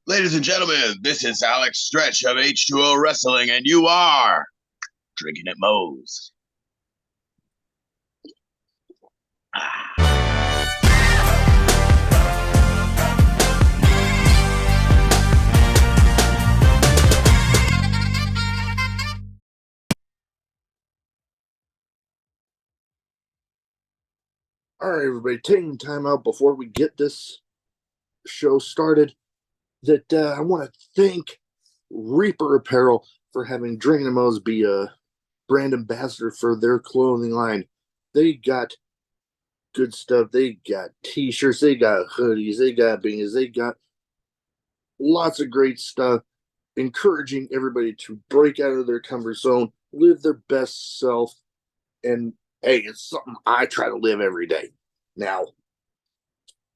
Ladies and gentlemen, this is Alex Stretch of H2O Wrestling, and you are drinking at Moe's. All right, everybody, taking time out before we get this show started. I want to thank Reaper Apparel for having Drinkin' Mo's be a brand ambassador for their clothing line. They got good stuff. They got t-shirts, they got hoodies, they got beanies, they got lots of great stuff, encouraging everybody to break out of their comfort zone, live their best self, and hey, it's something I try to live every day. Now,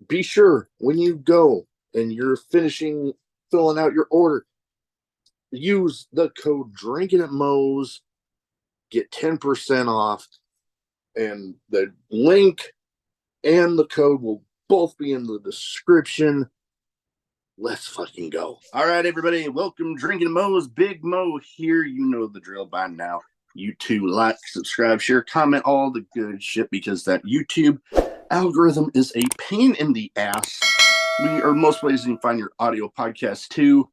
be sure when you go and you're filling out your order, use the code Drinkin' at Moe's, get 10% off, and the link and the code will both be in the description. Let's fucking go. All right, everybody, welcome Drinkin' at Moe's. Big Mo here. You know the drill by now. YouTube, like, subscribe, share, comment, all the good shit, because that YouTube algorithm is a pain in the ass. We are most places you can find your audio podcast too.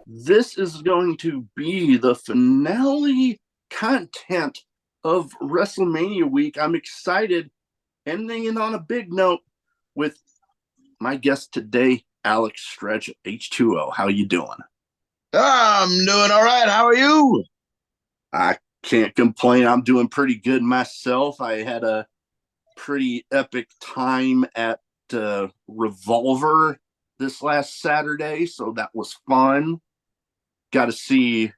This is going to be the finale content of WrestleMania week. I'm excited, ending on a big note with my guest today, Alex Stretch of H2O. How you doing? I'm doing all right. How are you? I can't complain. I'm doing pretty good myself. I had a pretty epic time at Revolver this last Saturday, so that was fun. Got to see,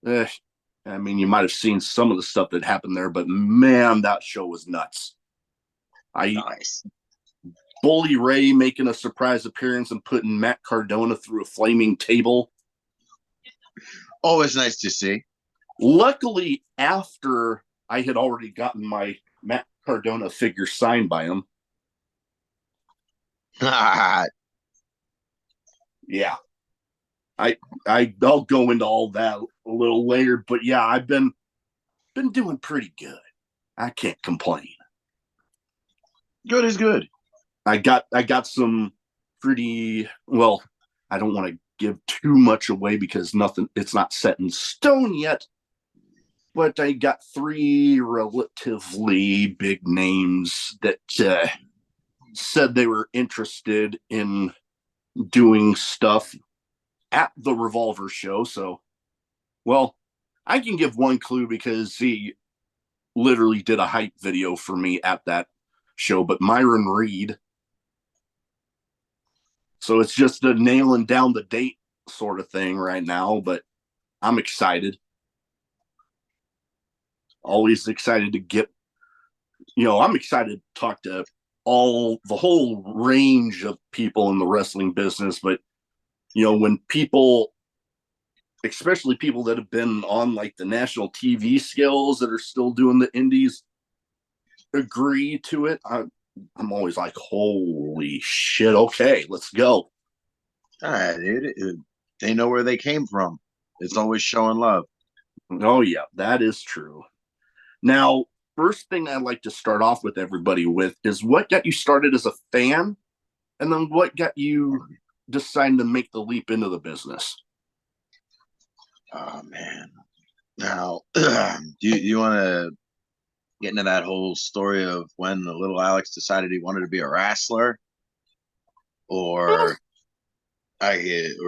I mean, you might have seen some of the stuff that happened there, but man, that show was nuts. Nice. Bully Ray making a surprise appearance and putting Matt Cardona through a flaming table. Always nice to see. Luckily, after I had already gotten my Matt Cardona figure signed by him. Yeah. I'll go into all that a little later, but yeah, I've been doing pretty good. I can't complain. Good is good. I got some pretty, well, I don't want to give too much away because it's not set in stone yet, but I got 3 relatively big names that said they were interested in doing stuff at the Revolver show. So, well, I can give one clue because he literally did a hype video for me at that show, but Myron Reed. So it's just a nailing down the date sort of thing right now, but I'm excited. Always excited to get, I'm excited to talk to the whole range of people in the wrestling business, but when people, especially people that have been on like the national TV skills that are still doing the indies, agree to it, I'm always like, holy shit, okay, let's go. All right, dude. They know where they came from. It's always showing love. Oh, yeah, that is true. Now, first thing I'd like to start off with everybody with is what got you started as a fan, and then what got you deciding to make the leap into the business? Oh, man. Now, do you want to get into that whole story of when the little Alex decided he wanted to be a wrestler? Or do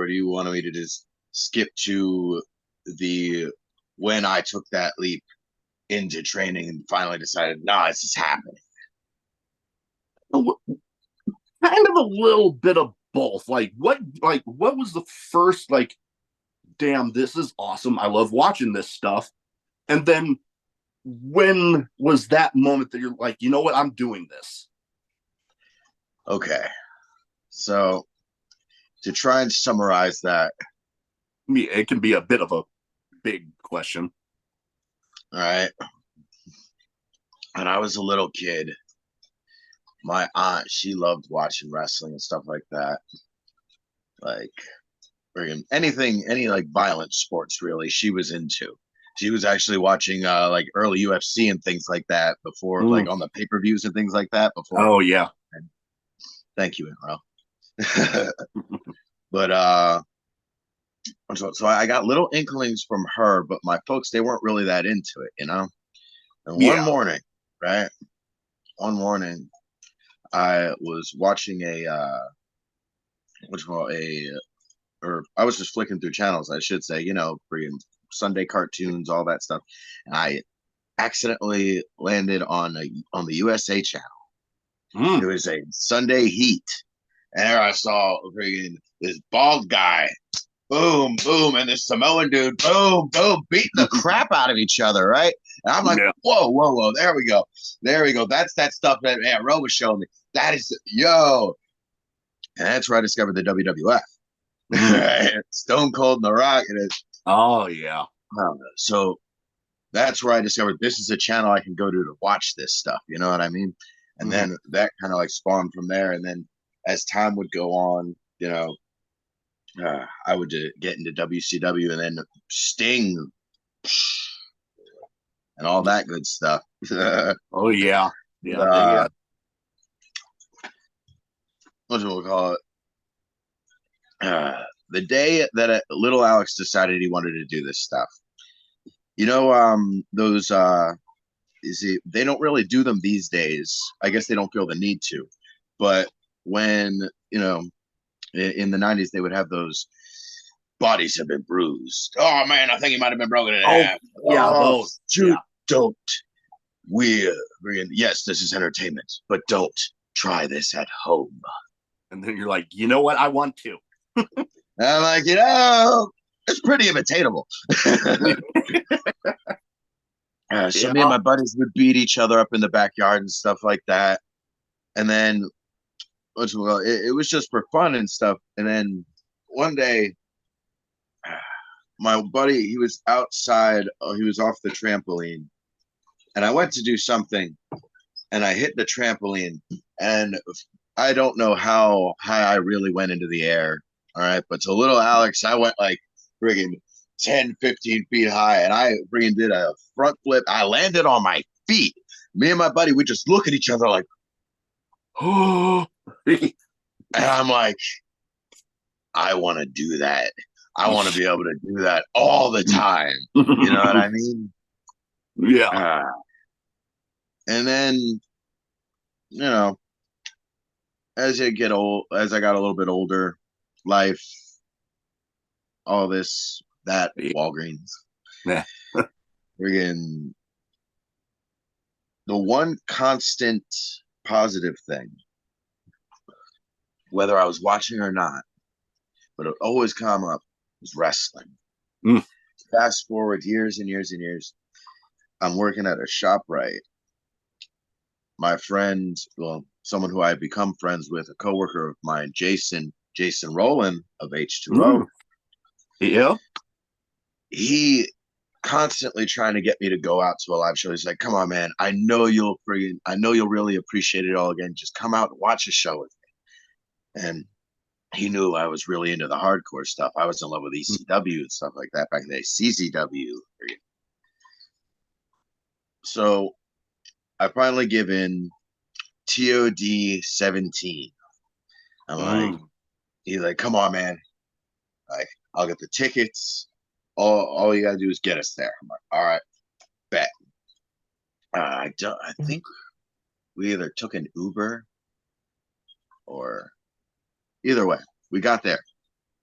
you want me to just skip to the when I took that leap into training and finally decided, no, this is happening? Kind of a little bit of both. Like what was the first, like, damn, this is awesome, I love watching this stuff, and then when was that moment that you're like, you know what, I'm doing this? Okay, so to try and summarize that, I mean, it can be a bit of a big question. all right, when I was a little kid, my aunt, she loved watching wrestling and stuff like that. like friggin' anything, any like violent sports really. She was into. She was actually watching like early UFC and things like that before, like Mm. on the pay-per-views and things like that before. Oh yeah. And thank you, Enro. But so I got little inklings from her, but my folks, they weren't really that into it, you know. And one Yeah. morning, right? One morning, I was watching which one a, or I was just flicking through channels, I should say, you know, freaking Sunday cartoons, all that stuff, and I accidentally landed on the USA channel. It Mm. was a Sunday Heat, and there I saw freaking this bald guy, boom, boom, and this Samoan dude, boom, boom, beating the crap out of each other, right? And I'm like, Yeah. whoa, whoa, whoa, there we go, there we go. That's that stuff that Ro was showing me. That is yo, and that's where I discovered the WWF. Mm. Stone Cold and The Rock, and it's Oh yeah. so that's where I discovered this is a channel I can go to watch this stuff. You know what I mean? And Mm-hmm. then that kind of like spawned from there. And then as time would go on, you know, I would get into WCW and then Sting and all that good stuff. Oh yeah. Yeah. They. uh, what do we call it? The day that little Alex decided he wanted to do this stuff, you know, those is it, they don't really do them these days. I guess they don't feel the need to. But when, you know, in the 90s, they would have those bodies have been bruised. Oh, man, I think he might have been broken in Oh half. yeah. Oh, Those. dude, Yeah. don't. Yes, this is entertainment, but don't try this at home. And then you're like, you know what? I want to. And I'm like, you know, it's pretty imitatable. So Yeah. me and my buddies would beat each other up in the backyard and stuff like that. And then it was just for fun and stuff. And then one day, my buddy, he was outside. He was off the trampoline, and I went to do something, and I hit the trampoline, and I don't know how high I really went into the air. All right, but to little Alex, I went like friggin' 10, 15 feet high, and I friggin' did a front flip. I landed on my feet. Me and my buddy, we just look at each other like, oh, and I'm like, I want to do that. I want to be able to do that all the time. You know what I mean? Yeah. Uh, and then, you know, as I got a little bit older, life, all this, that, Walgreens, Yeah. friggin' the one constant positive thing, whether I was watching or not, but it always come up was wrestling. Mm. Fast forward years and years and years, I'm working at a shop right. My friend, well, someone who I had become friends with, a coworker of mine, Jason Rowland of H2O, Mm. Yeah. he constantly trying to get me to go out to a live show. He's like, "Come on, man! I know you'll really appreciate it all again. Just come out and watch a show with me." And he knew I was really into the hardcore stuff. I was in love with ECW and stuff like that back in the day, CZW. So I finally give in. TOD 17. I'm like, Mm. he's like, come on, man. Like, I'll get the tickets. All you gotta do is get us there. I'm like, all right, bet. I think we either took an Uber or either way, we got there.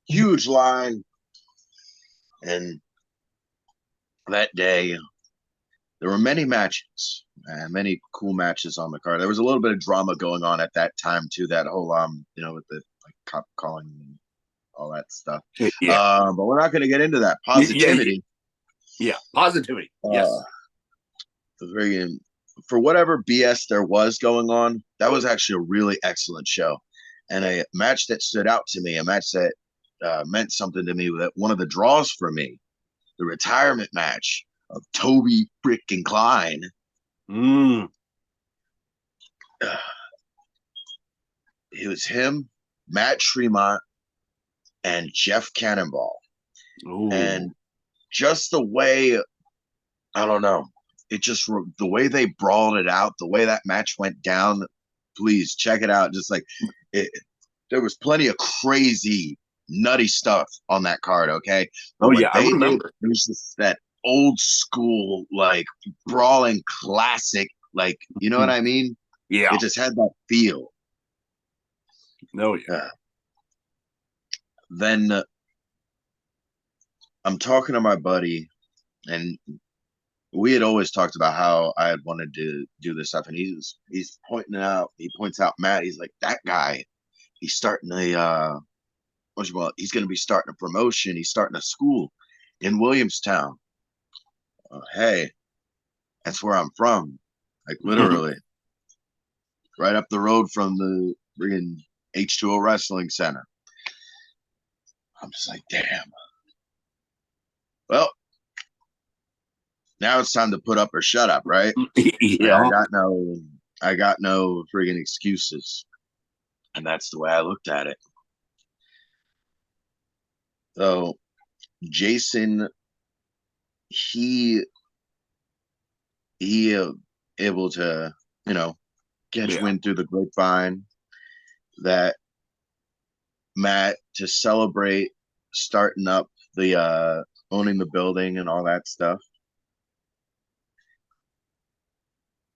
Huge line, and that day there were many matches, many cool matches on the card. There was a little bit of drama going on at that time too. That whole you know, with the like cop calling and all that stuff. Yeah. But we're not going to get into that Yeah. positivity. Yeah. Positivity. Uh, Yes. for whatever BS there was going on, that was actually a really excellent show, and a match that stood out to me, a match that meant something to me. That one of the draws for me, the retirement match of Toby freaking Klein. Mm. It was him, Matt Tremont, and Jeff Cannonball. Ooh. And just the way, I don't know, it just, the way they brawled it out, the way that match went down, please check it out. Just like, it, there was plenty of crazy, nutty stuff on that card, okay? But Oh what yeah, I they did, remember. it was just that old school, like, brawling classic, like, you know what I mean? Yeah. It just had that feel. No, yeah. Then I'm talking to my buddy, and we had always talked about how I had wanted to do this stuff, and he's pointing out. He points out Matt. He's like, that guy. He's starting a he's going to be starting a promotion. He's starting a school in Williamstown. Hey, that's where I'm from. Like literally, right up the road from the friggin' H2O Wrestling Center. I'm just like, damn. Well, now it's time to put up or shut up, right? Like Yeah. I got no friggin' excuses. And that's the way I looked at it. So Jason, he he able to, you know, catch Yeah. wind through the grapevine that Matt, to celebrate starting up the owning the building and all that stuff,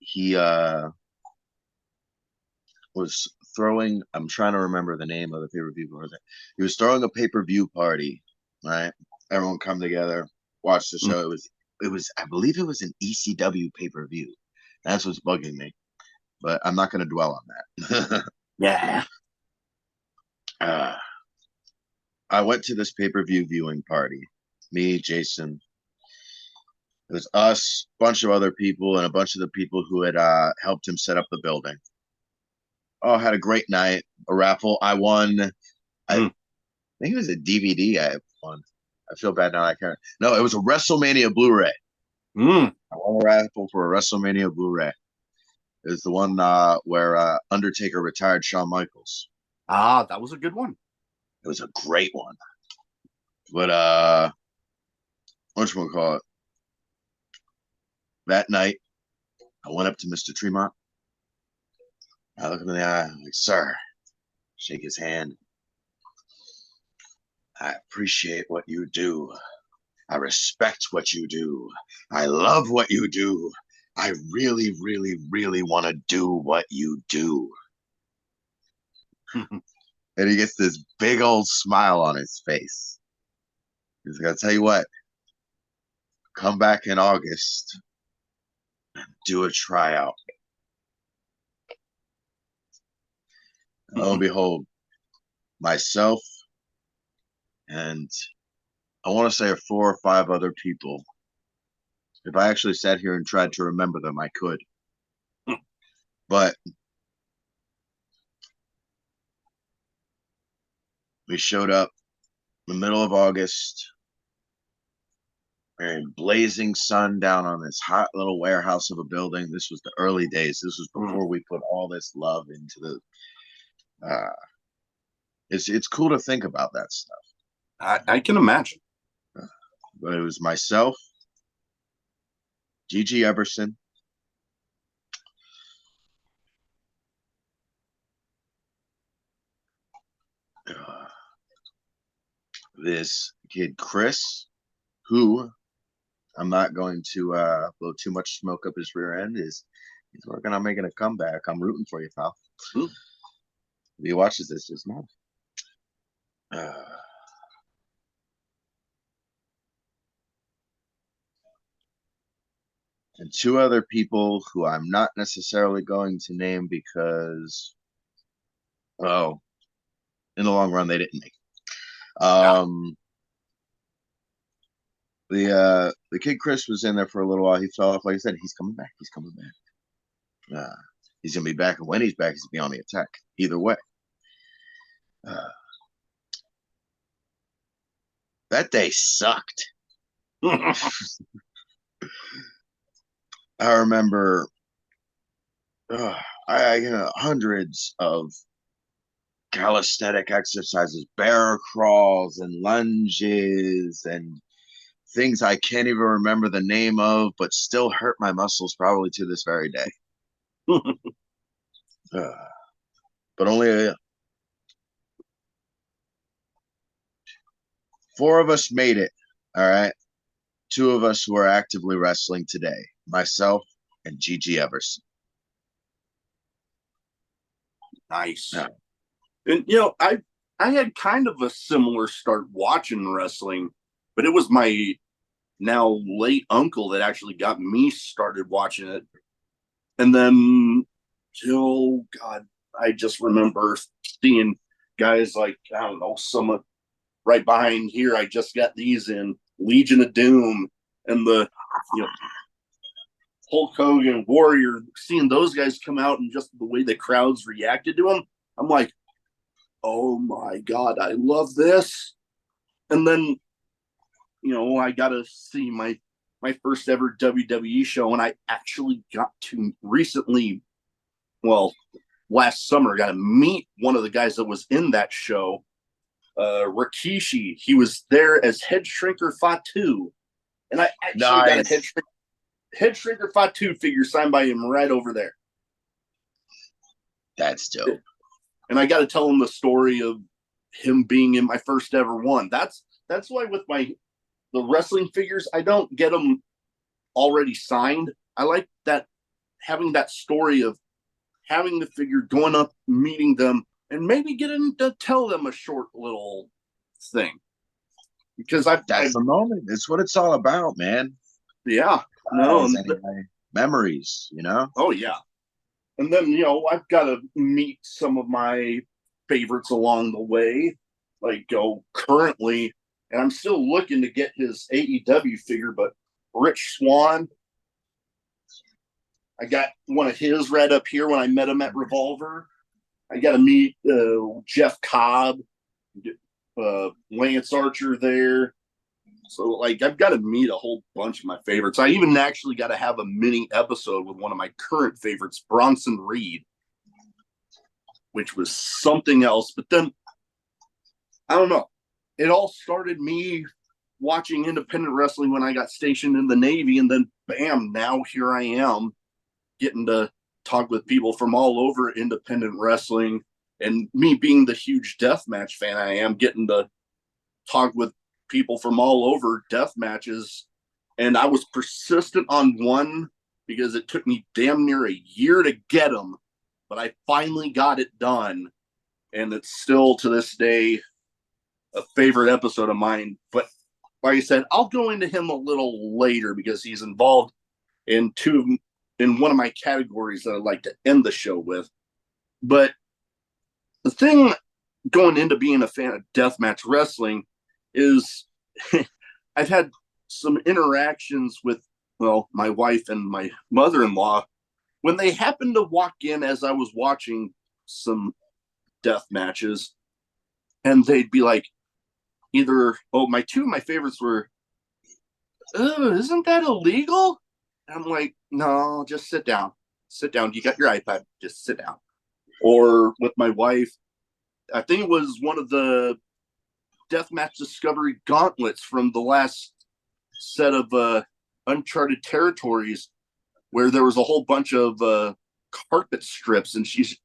he was throwing, I'm trying to remember the name of the pay-per-view. He was throwing a pay-per-view party, right? Everyone come together, watch the show. It was I believe it was an ECW pay-per-view. That's what's bugging me. But I'm not going to dwell on that. Yeah. uh, I went to this pay-per-view viewing party. Me, Jason. It was us, a bunch of other people, and a bunch of the people who had helped him set up the building. Oh, had a great night. A raffle. I won. I Mm. think it was a DVD I won. I feel bad now. I can't. No, it was a WrestleMania Blu-ray. Mm. I won a raffle for a WrestleMania Blu-ray. It was the one where Undertaker retired Shawn Michaels. Ah, that was a good one. It was a great one. But what you call it? That night, I went up to Mr. Tremont. I looked him in the eye. I'm like, sir, shake his hand. I appreciate what you do. I respect what you do. I love what you do. I really, really, really want to do what you do. And he gets this big old smile on his face. He's like, I'll tell you what, come back in August, do a tryout. Lo and behold, myself and I want to say 4 or 5 other people. If I actually sat here and tried to remember them, I could. But we showed up in the middle of August, in blazing sun down on this hot little warehouse of a building. This was the early days. This was Mm. before we put all this love into the. Uh, it's cool to think about that stuff. I can imagine. But it was myself, Gigi Everson, uh, this kid Chris, who I'm not going to blow too much smoke up his rear end. He's working on making a comeback. I'm rooting for you, pal. Mm. If he watches this, just know. Uh, and 2 other people who I'm not necessarily going to name because, oh, in the long run, they didn't make it. Yeah. The kid Chris was in there for a little while. He fell off. Like I said, he's coming back. He's coming back. He's gonna be back, and when he's back, he's gonna be on the attack. Either way. Uh, that day sucked. I remember, uh, I hundreds of calisthenic exercises, bear crawls and lunges and things I can't even remember the name of, but still hurt my muscles probably to this very day. Uh, but only four of us made it. All right. Two of us who are actively wrestling today, myself and Gigi Everson. Nice. Yeah. And I had kind of a similar start watching wrestling, but it was my now late uncle that actually got me started watching it. And then, oh God, I just remember seeing guys like, I don't know, someone right behind here. I just got these in Legion of Doom and the, Hulk Hogan, Warrior, seeing those guys come out and just the way the crowds reacted to them. I'm like, oh my God, I love this. And then, I got to see my first ever WWE show, and I actually got to recently, well, last summer, got to meet one of the guys that was in that show, Rikishi. He was there as Head Shrinker Fatu, and I actually got a Head Shrinker Fatu figure signed by him right over there. That's dope. And I got to tell him the story of him being in my first ever one. That's why with the wrestling figures, I don't get them already signed. I like that, having that story of having the figure, going up, meeting them, and maybe getting to tell them a short little thing. Because that's the moment. It's what it's all about, man. Yeah. Memories, Oh yeah. And then, I've got to meet some of my favorites along the way. Like, currently, and I'm still looking to get his AEW figure, but Rich Swann, I got one of his right up here when I met him at Revolver. I got to meet Jeff Cobb, Lance Archer there. So, I've got to meet a whole bunch of my favorites. I even actually got to have a mini episode with one of my current favorites, Bronson Reed, which was something else. But then, I don't know. It all started me watching independent wrestling when I got stationed in the Navy. And then, bam, now here I am getting to talk with people from all over independent wrestling. And me being the huge deathmatch fan I am, getting to talk with people from all over death matches. And I was persistent on one because it took me damn near a year to get them, but I finally got it done. And it's still to this day a favorite episode of mine. But like I said, I'll go into him a little later because he's involved in one of my categories that I'd like to end the show with. But the thing going into being a fan of deathmatch wrestling is I've had some interactions with, my wife and my mother-in-law when they happened to walk in as I was watching some death matches, and they'd be like, two of my favorites were, oh, isn't that illegal? And I'm like, no, just sit down. Sit down. You got your iPad. Just sit down. Or with my wife, I think it was one of the Deathmatch Discovery gauntlets from the last set of Uncharted Territories, where there was a whole bunch of carpet strips, and she's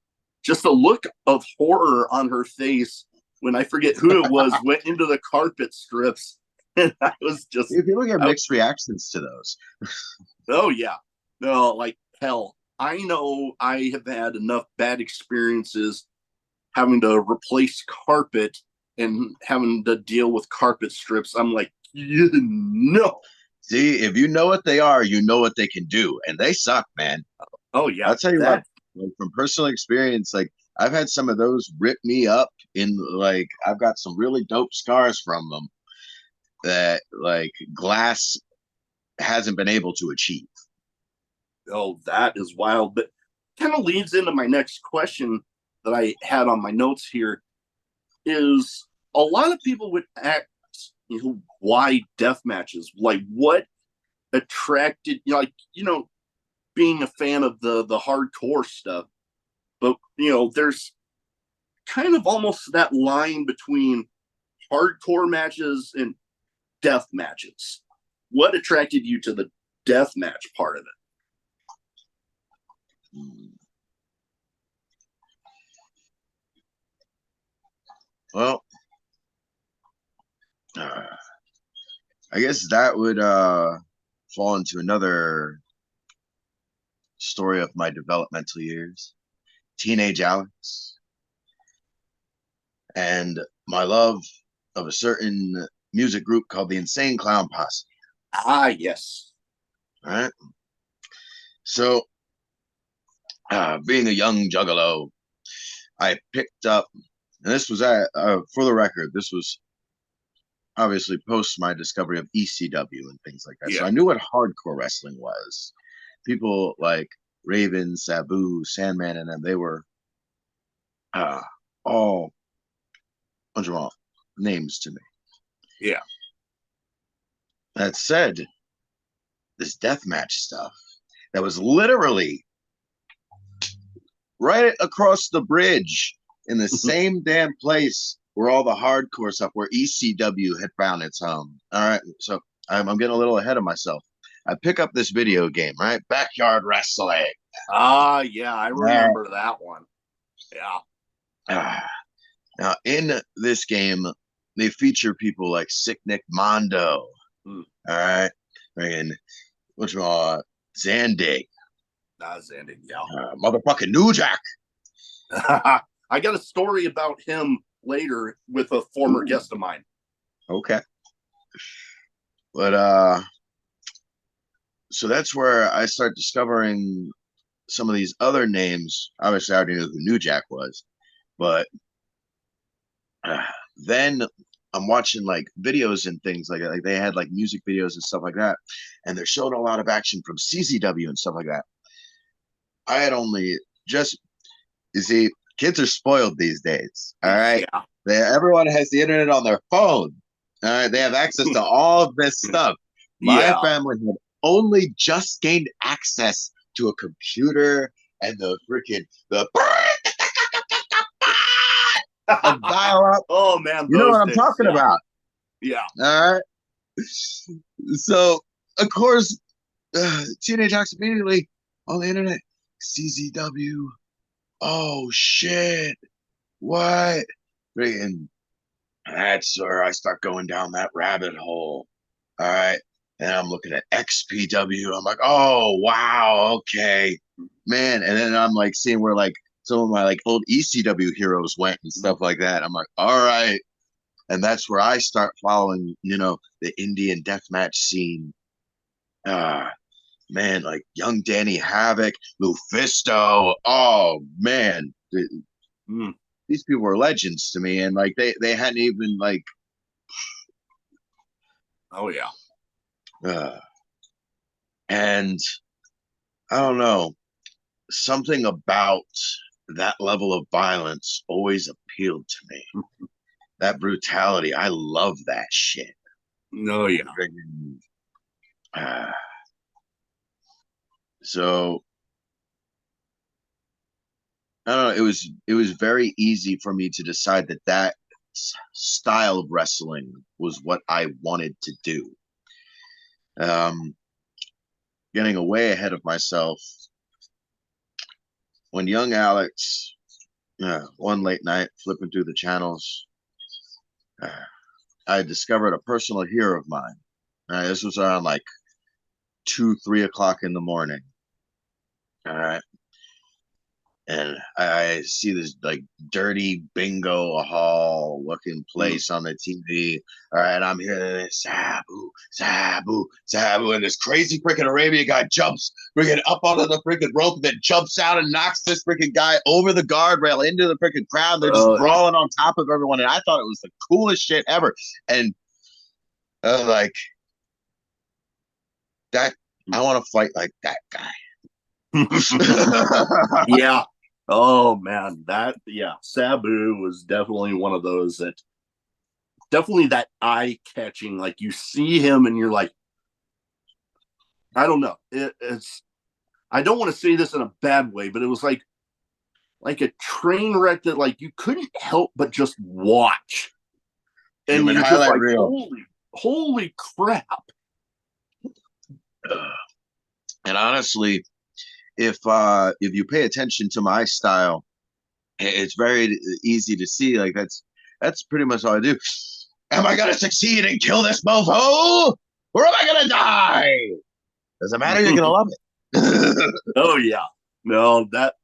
just a look of horror on her face when I forget who it was went into the carpet strips. And I was just, people get mixed reactions to those. Oh yeah, no, like hell. I know I have had enough bad experiences having to replace carpet and having to deal with carpet strips. I'm like, no. See, if you know what they are, you know what they can do, and they suck, man. Oh yeah, I'll tell you what. From personal experience, I've had some of those rip me up in I've got some really dope scars from them that glass hasn't been able to achieve. Oh, that is wild. But kind of leads into my next question that I had on my notes here is a lot of people would ask, why death matches? Like, what attracted, being a fan of the hardcore stuff. But, there's kind of almost that line between hardcore matches and death matches. What attracted you to the death match part of it? Well, I guess that would fall into another story of my developmental years. Teenage Alex and my love of a certain music group called the Insane Clown Posse. Ah, yes. All right. So, being a young juggalo, I picked up, and this was for the record, this was obviously post my discovery of ECW and things like that. Yeah. So I knew what hardcore wrestling was. People like Raven, Sabu, Sandman, and them, they were all bunch of names to me. Yeah. That said, this deathmatch stuff that was literally right across the bridge in the same damn place where all the hardcore stuff, where ECW had found its home. All right, so I'm getting a little ahead of myself. I pick up this video game, right? Backyard Wrestling. Ah, yeah, I remember that one. Yeah. Now, in this game, they feature people like Sick Nick Mondo. All right, and what's Zandig. Zandig, yeah. Motherfucking New Jack. I got a story about him later with a former guest of mine. Okay. But so that's where I start discovering some of these other names. Obviously, I already knew who New Jack was, but then I'm watching like videos and things like that. Like they had like music videos and stuff like that, and they're showing a lot of action from CZW and stuff like that. I had only just, you see, kids are spoiled these days. All right, yeah. Everyone has the internet on their phone. All right, they have access to all of this stuff. My family had only just gained access to a computer and the dial up. Oh man, you know what I'm talking about. Yeah. All right. So of course, Teenage Alex immediately on the internet, CZW. Oh shit! What? And that's where I start going down that rabbit hole. All right. And I'm looking at XPW. I'm like, oh wow, okay, man. And then I'm like seeing where like some of my like old ECW heroes went and stuff like that. I'm like, all right. And that's where I start following, the Indian deathmatch scene. Man, like young Danny Havoc, Lufisto. Oh man. These people were legends to me, and like they hadn't even like. Oh yeah. And I don't know, something about that level of violence always appealed to me. That brutality, I love that shit. No, yeah. So I don't know. It was very easy for me to decide that style of wrestling was what I wanted to do. Getting way ahead of myself. When young Alex, one late night flipping through the channels, I discovered a personal hero of mine. This was around like 2, 3 o'clock in the morning. All right. And I see this like dirty bingo hall looking place on the TV. All right, and I'm hearing Sabu, Sabu, Sabu, and this crazy freaking Arabian guy jumps freaking up onto the freaking rope, and then jumps out and knocks this freaking guy over the guardrail into the freaking crowd. They're just brawling on top of everyone, and I thought it was the coolest shit ever. And I was like, that I want to fight like that guy. Yeah. Oh man, Sabu was definitely one of those that definitely that eye-catching, like you see him and you're like, I don't know. It's I don't want to say this in a bad way, but it was like like a train wreck that like you couldn't help but just watch. And Human you're just highlight like, reel. holy crap. And honestly, if you pay attention to my style, it's very easy to see. Like that's pretty much all I do. Am I gonna succeed and kill this mofo, or am I gonna die? Doesn't matter. You're gonna love it. Oh yeah. No, that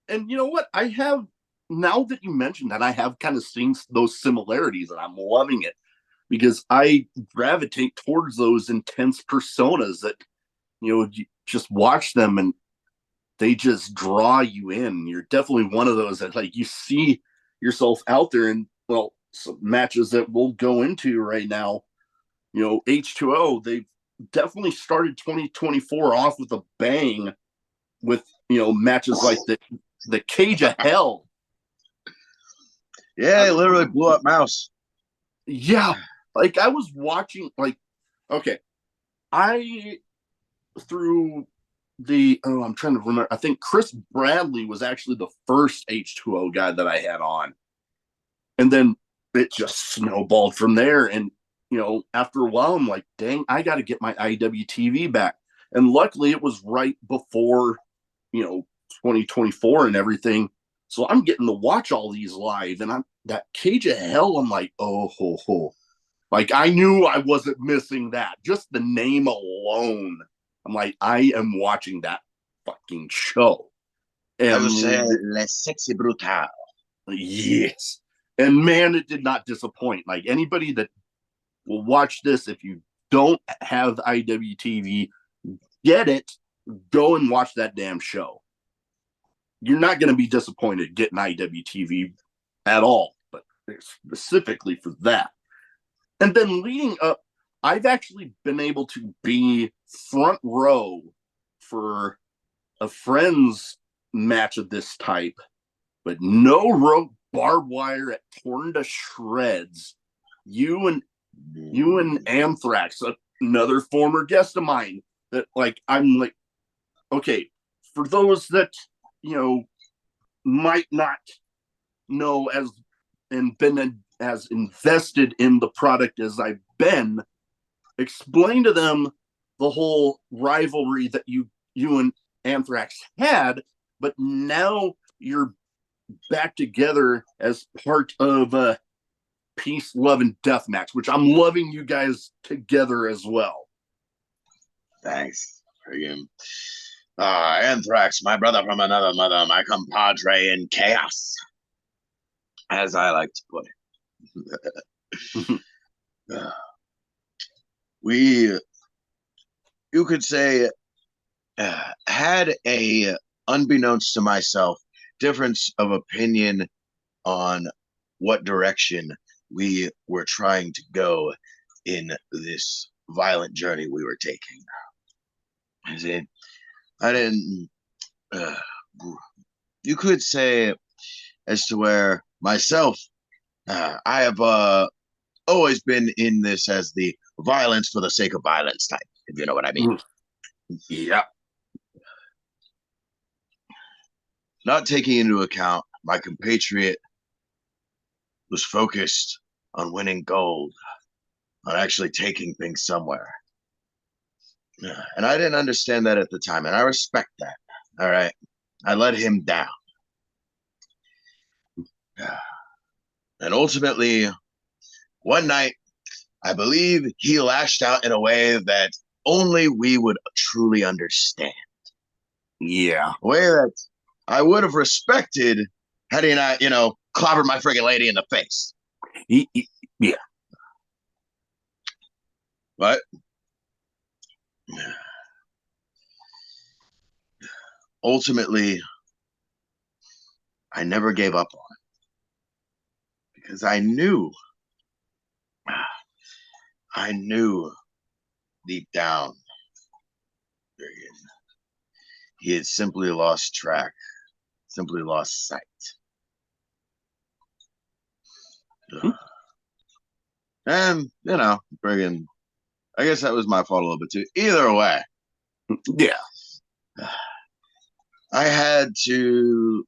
and you know what? I have now that you mentioned that I have kind of seen those similarities and I'm loving it because I gravitate towards those intense personas that you just watch them and they just draw you in. You're definitely one of those that like you see yourself out there and well, some matches that we'll go into right now. H2O, they've definitely started 2024 off with a bang with matches like the Cage of Hell. Yeah, it literally blew up Mouse. Yeah, like I was watching. Like, okay, I through I'm trying to remember. I think Chris Bradley was actually the first H2O guy that I had on, and then it just snowballed from there. And after a while, I'm like, dang, I got to get my IWTV back. And luckily, it was right before 2024 and everything. So I'm getting to watch all these live, and I'm that Cage of Hell. I'm like, oh ho ho, like I knew I wasn't missing that. Just the name alone, I'm like, I am watching that fucking show. I would say And le sexy brutal. yes, and man, it did not disappoint. Like anybody that will watch this, if you don't have IWTV, get it, go and watch that damn show. You're not going to be disappointed getting IWTV at all, but specifically for that. And then leading up, I've actually been able to be front row for a friend's match of this type, but no rope barbed wire at torn to shreds. You and Anthrax, another former guest of mine, that like I'm like, okay, for those that might not know as and been as invested in the product as I've been, explain to them the whole rivalry that you and Anthrax had, but now you're back together as part of Peace, Love, and Death Match, which I'm loving you guys together as well. Thanks. Friggin' Anthrax, my brother from another mother, my compadre in chaos, as I like to put it. We, you could say, had a, unbeknownst to myself, difference of opinion on what direction we were trying to go in this violent journey we were taking. As in, I didn't. Uh, you could say, as to where myself, I have always been in this as the violence for the sake of violence type, if you know what I mean. Yeah. Not taking into account my compatriot was focused on winning gold, on actually taking things somewhere. And I didn't understand that at the time, and I respect that. All right. I let him down. And ultimately, one night, I believe he lashed out in a way that only we would truly understand. Yeah. A way that I would have respected had he not, clobbered my friggin' lady in the face. Yeah. But ultimately, I never gave up on it because I knew deep down he had simply lost track, simply lost sight. And, friggin', I guess that was my fault a little bit too. Either way, yeah, I had to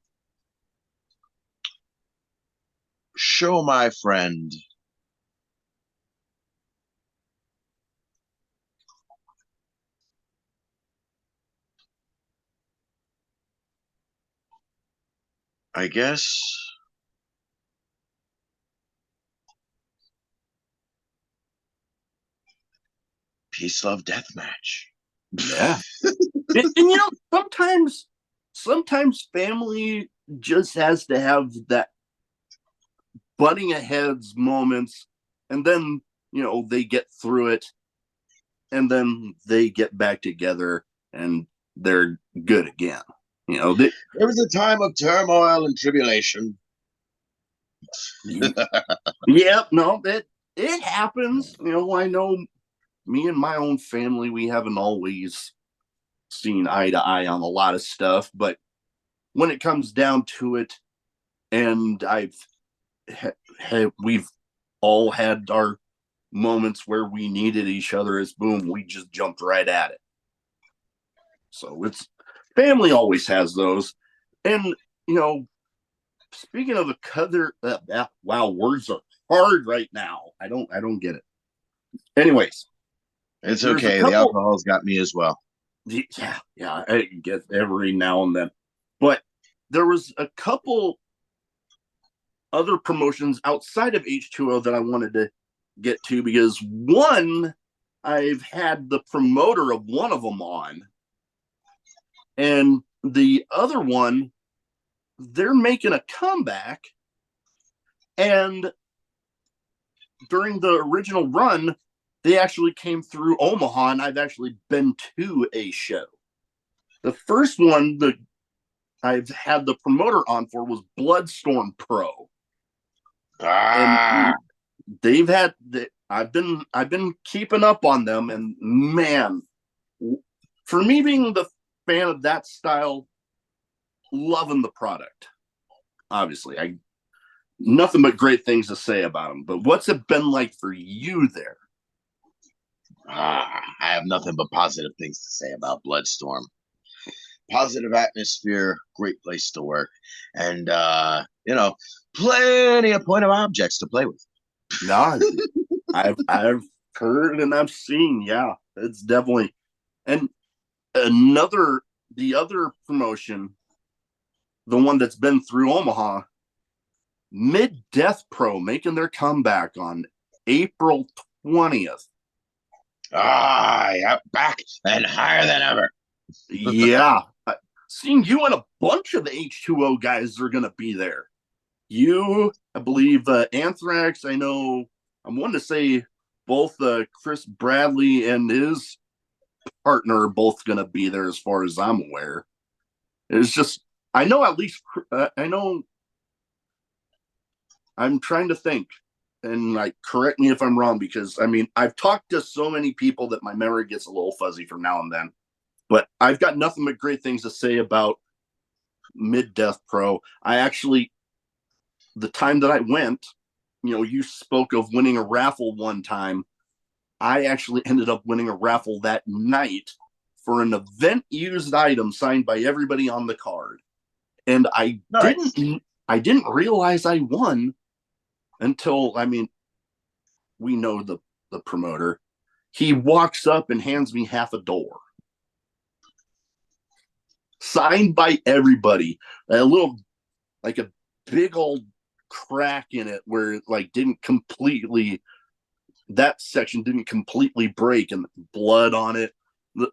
Show my friend. I guess peace, love, death match. Yeah. And you know, sometimes family just has to have that butting heads moments, and then they get through it, and then they get back together, and they're good again. There was a time of turmoil and tribulation. Yeah, no, it happens. I know me and my own family, we haven't always seen eye to eye on a lot of stuff, but when it comes down to it, and we've all had our moments where we needed each other, as boom, we just jumped right at it. So it's family always has those. And speaking of a color, wow, words are hard right now. I don't get it. Anyways, It's there's a okay. The couple. alcohol's got me as well. Yeah, I get every now and then, but there was a couple other promotions outside of H2O that I wanted to get to, because one, I've had the promoter of one of them on, and the other one, they're making a comeback. And during the original run, they actually came through Omaha, and I've actually been to a show. The first one that I've had the promoter on for was Bloodstorm Pro, and Ah, they've had I've been keeping up on them, and man, for me being the fan of that style, loving the product. Obviously, I nothing but great things to say about them. But what's it been like for you there? I have nothing but positive things to say about Bloodstorm. Positive atmosphere, great place to work, and plenty of point of objects to play with. No, I've heard and I've seen. Yeah, it's definitely. And another the other promotion, the one that's been through Omaha, Mid Death Pro making their comeback on April 20th. Yeah, back and higher than ever. Yeah. Seeing you and a bunch of the H2O guys are going to be there. You, I believe, Anthrax, I know, I'm wanting to say both Chris Bradley and his partner are both going to be there, as far as I'm aware. It's just, I know at least, I know, I'm trying to think, and like, correct me if I'm wrong, because I mean, I've talked to so many people that my memory gets a little fuzzy from now and then. But I've got nothing but great things to say about Mid Death Pro. I actually, the time that I went, you spoke of winning a raffle one time. I actually ended up winning a raffle that night for an event used item signed by everybody on the card. And Nice. I didn't realize I won until, I mean, we know the promoter. He walks up and hands me half a door. Signed by everybody. A little, like a big old crack in it where it like didn't completely, that section didn't completely break, and blood on it. The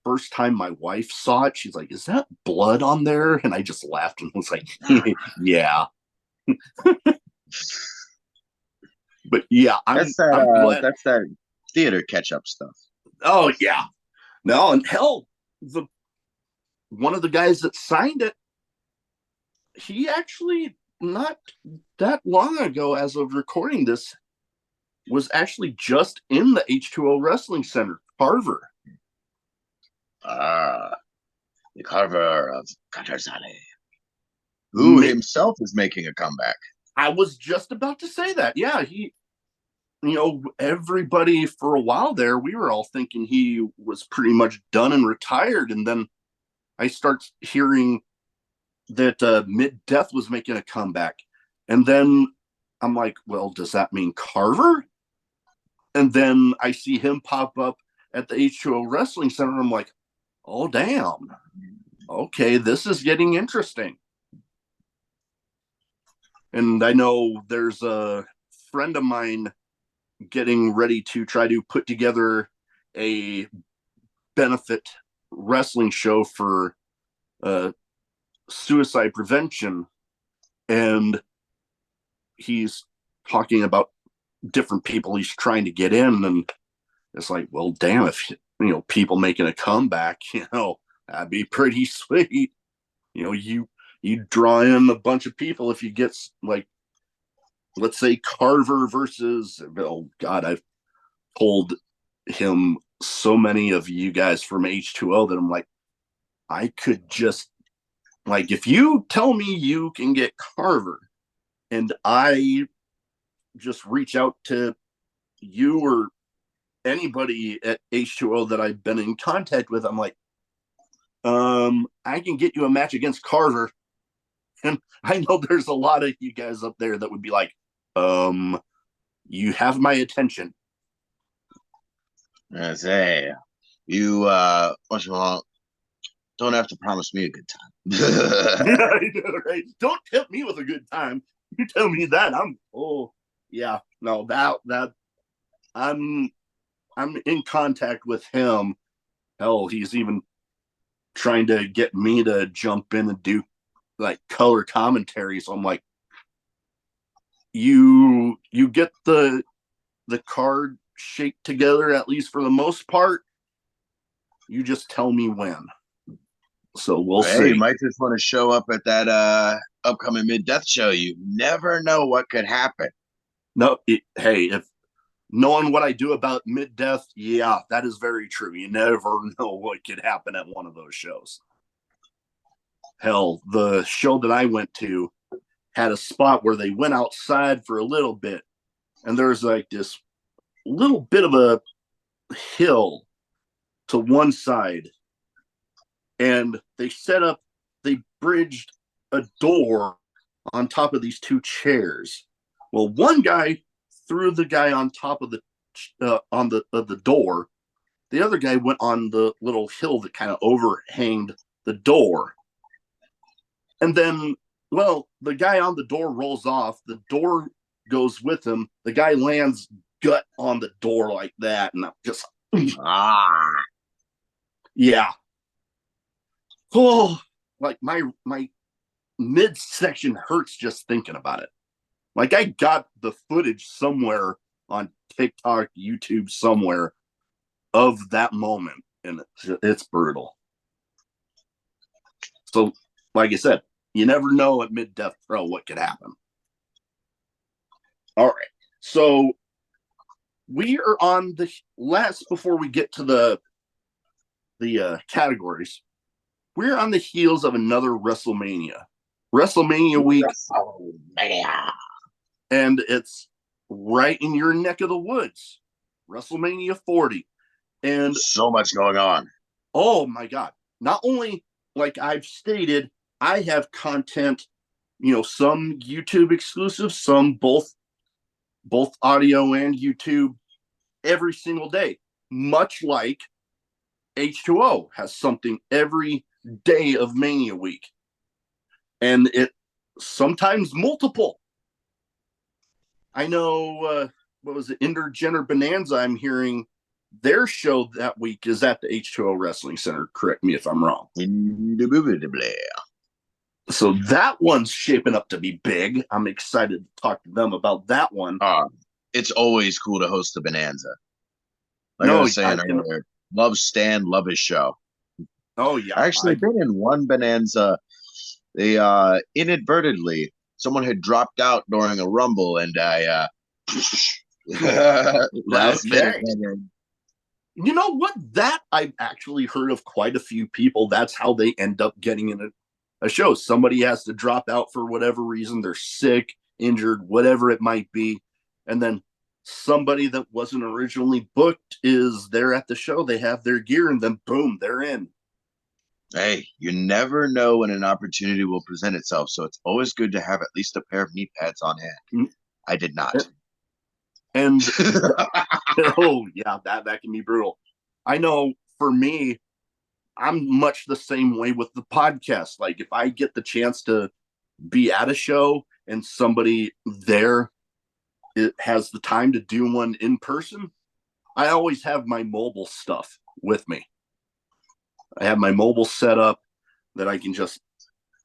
first time my wife saw it, she's like, "Is that blood on there?" And I just laughed and was like, "Yeah." But yeah, I'm glad. That's that theater catch up stuff. Oh yeah, no, and hell, the one of the guys that signed it, he actually, not that long ago, as of recording this, was actually just in the H2O Wrestling Center, Carver. Ah, the Carver of Catarzale, who himself is making a comeback. I was just about to say that. Yeah, everybody for a while there, we were all thinking he was pretty much done and retired. And then I start hearing that Mid Death was making a comeback. And then I'm like, well, does that mean Carver? And then I see him pop up at the H2O Wrestling Center. And I'm like, oh, damn. Okay, this is getting interesting. And I know there's a friend of mine getting ready to try to put together a benefit wrestling show for suicide prevention. And he's talking about different people he's trying to get in. And it's like, well, damn, if, people making a comeback, that'd be pretty sweet. You draw in a bunch of people if you get, like, let's say Carver versus, oh God, I've told him so many of you guys from H2O that I'm like, I could just, like, if you tell me you can get Carver and I just reach out to you or anybody at H2O that I've been in contact with, I'm like, I can get you a match against Carver. And I know there's a lot of you guys up there that would be like, you have my attention. I say, you, what's wrong? Don't have to promise me a good time. Yeah, I know, right? Don't tempt me with a good time. You tell me that, that I'm in contact with him. Hell, he's even trying to get me to jump in and do like color commentary. So I'm like, you get the card shaped together, at least for the most part. You just tell me when. So we'll see. You might just want to show up at that upcoming mid-death show. You never know what could happen. No, hey, if knowing what I do about mid-death, yeah, that is very true. You never know what could happen at one of those shows. Hell, the show that I went to had a spot where they went outside for a little bit, and there's like this little bit of a hill to one side, and they bridged a door on top of these two chairs. Well, one guy threw the guy on top of the door. The other guy went on the little hill that kind of overhanged the door. And then, well, the guy on the door rolls off. The door goes with him. The guy lands gut on the door like that. And I'm just, yeah. Oh, like my midsection hurts just thinking about it. Like I got the footage somewhere on TikTok, YouTube, somewhere of that moment, and it's brutal. So, like I said, you never know at mid-death throw what could happen. All right, so we are on the last before we get to the categories. We're on the heels of another WrestleMania week. WrestleMania. And it's right in your neck of the woods, WrestleMania 40. And so much going on. Oh my God. Not only, like I've stated, I have content, some YouTube exclusive, some both audio and YouTube every single day, much like H2O has something every day of Mania week. And it sometimes multiple. I know, what was it, Intergender Bonanza, I'm hearing their show that week is at the H2O Wrestling Center. Correct me if I'm wrong. So that one's shaping up to be big. I'm excited to talk to them about that one. It's always cool to host a Bonanza. Like I was saying earlier, love Stan, love his show. Oh, yeah. I've been in one Bonanza. They inadvertently, someone had dropped out during a Rumble, and I last minute. You know what? That I've actually heard of quite a few people. That's how they end up getting in a show. Somebody has to drop out for whatever reason. They're sick, injured, whatever it might be. And then somebody that wasn't originally booked is there at the show. They have their gear, and then boom, they're in. Hey, you never know when an opportunity will present itself, so it's always good to have at least a pair of knee pads on hand. Mm, I did not. And oh yeah, that can be brutal. I know for me, I'm much the same way with the podcast. Like if I get the chance to be at a show and somebody there it has the time to do one in person, I always have my mobile stuff with me. I have my mobile set up that I can just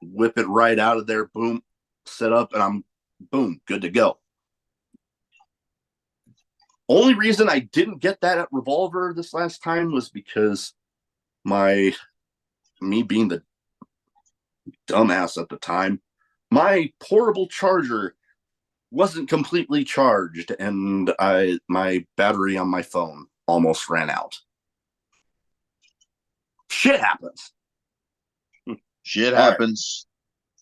whip it right out of there, boom, set up, and I'm boom, good to go. Only reason I didn't get that at Revolver this last time was because me being the dumbass at the time, my portable charger wasn't completely charged, and my battery on my phone almost ran out. Shit happens. Shit All right. happens.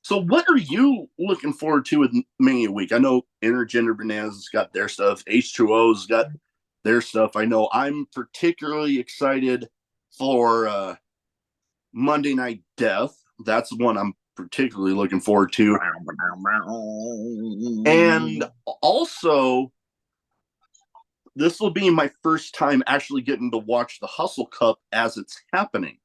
So, what are you looking forward to with Mania Week? I know Intergender Bananas got their stuff. H2O's got their stuff. I know I'm particularly excited for Monday Night Death. That's one I'm particularly looking forward to. And also, this will be my first time actually getting to watch the Hustle Cup as it's happening.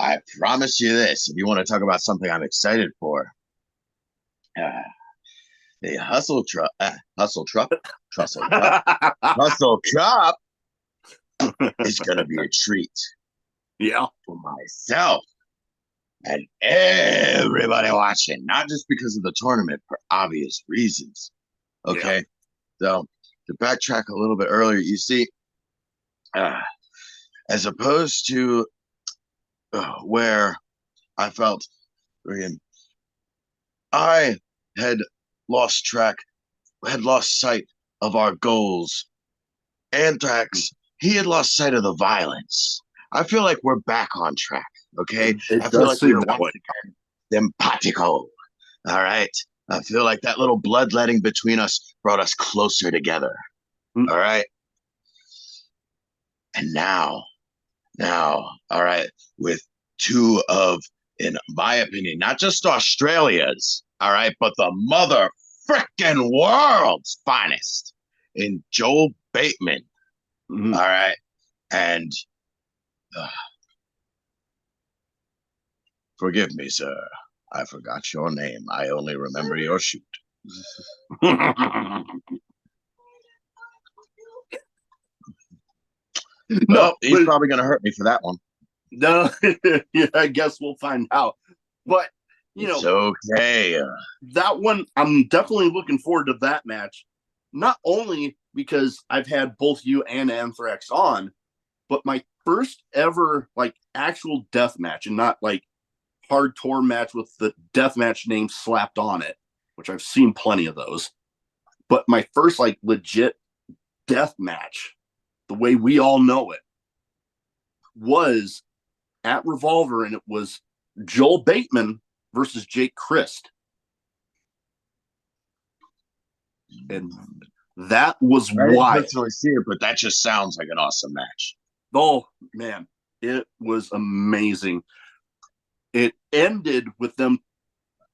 I promise you this. If you want to talk about something I'm excited for, the Hustle Cup is going to be a treat. Yeah. For myself and everybody watching, not just because of the tournament, for obvious reasons. Okay. Yeah. So to backtrack a little bit earlier, you see, as opposed to where I felt I had lost sight of our goals. Anthrax, he had lost sight of the violence. I feel like we're back on track. Okay. I feel like we are once again simpatico. All right. I feel like that little bloodletting between us brought us closer together. All right. And now, all right, with two of, in my opinion, not just Australia's, all right, but the mother frickin' world's finest in Joel Bateman. Mm-hmm. All right. And forgive me, sir. I forgot your name. I only remember your shoot. Well, he's probably going to hurt me for that one. No, yeah, I guess we'll find out. But, it's okay. That one, I'm definitely looking forward to that match. Not only because I've had both you and Anthrax on, but my first ever, like, actual death match, and not, like, hardcore match with the death match name slapped on it, which I've seen plenty of those. But my first, like, legit death match, the way we all know it, was at Revolver, and it was Joel Bateman versus Jake Christ. And that was I didn't wild. personally see it, but that just sounds like an awesome match. Oh, man. It was amazing. It ended with them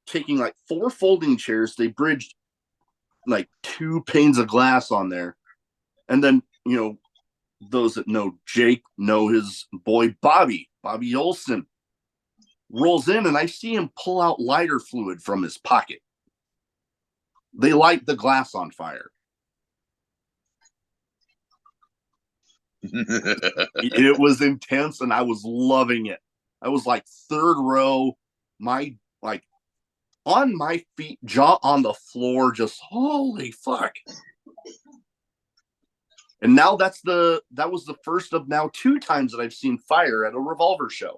taking like 4 folding chairs. They bridged like 2 panes of glass on there. And then, those that know Jake know his boy Bobby Olson rolls in, and I see him pull out lighter fluid from his pocket. They light the glass on fire. It was intense, and I was loving it. I was like 3rd row, on my feet, jaw on the floor, just holy fuck. And now that was the first of now 2 times that I've seen fire at a Revolver show.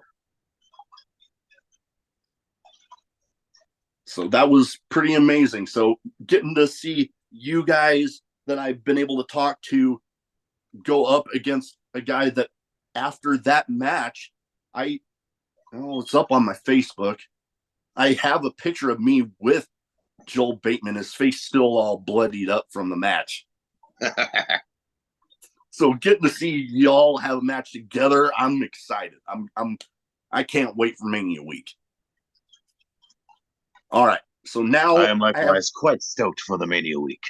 So that was pretty amazing. So getting to see you guys that I've been able to talk to go up against a guy that after that match, it's up on my Facebook. I have a picture of me with Joel Bateman, his face still all bloodied up from the match. So getting to see y'all have a match together, I'm excited. I can't wait for Mania week. All right. So now I am likewise quite stoked for the Mania week.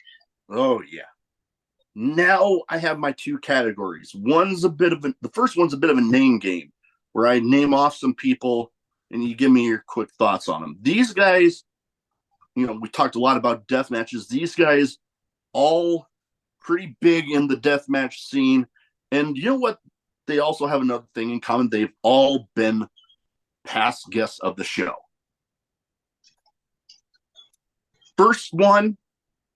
Oh yeah. Now I have my two categories. The first one's a bit of a name game where I name off some people and you give me your quick thoughts on them. These guys, we talked a lot about death matches. These guys all pretty big in the death match scene. And you know what? They also have another thing in common. They've all been past guests of the show. First one,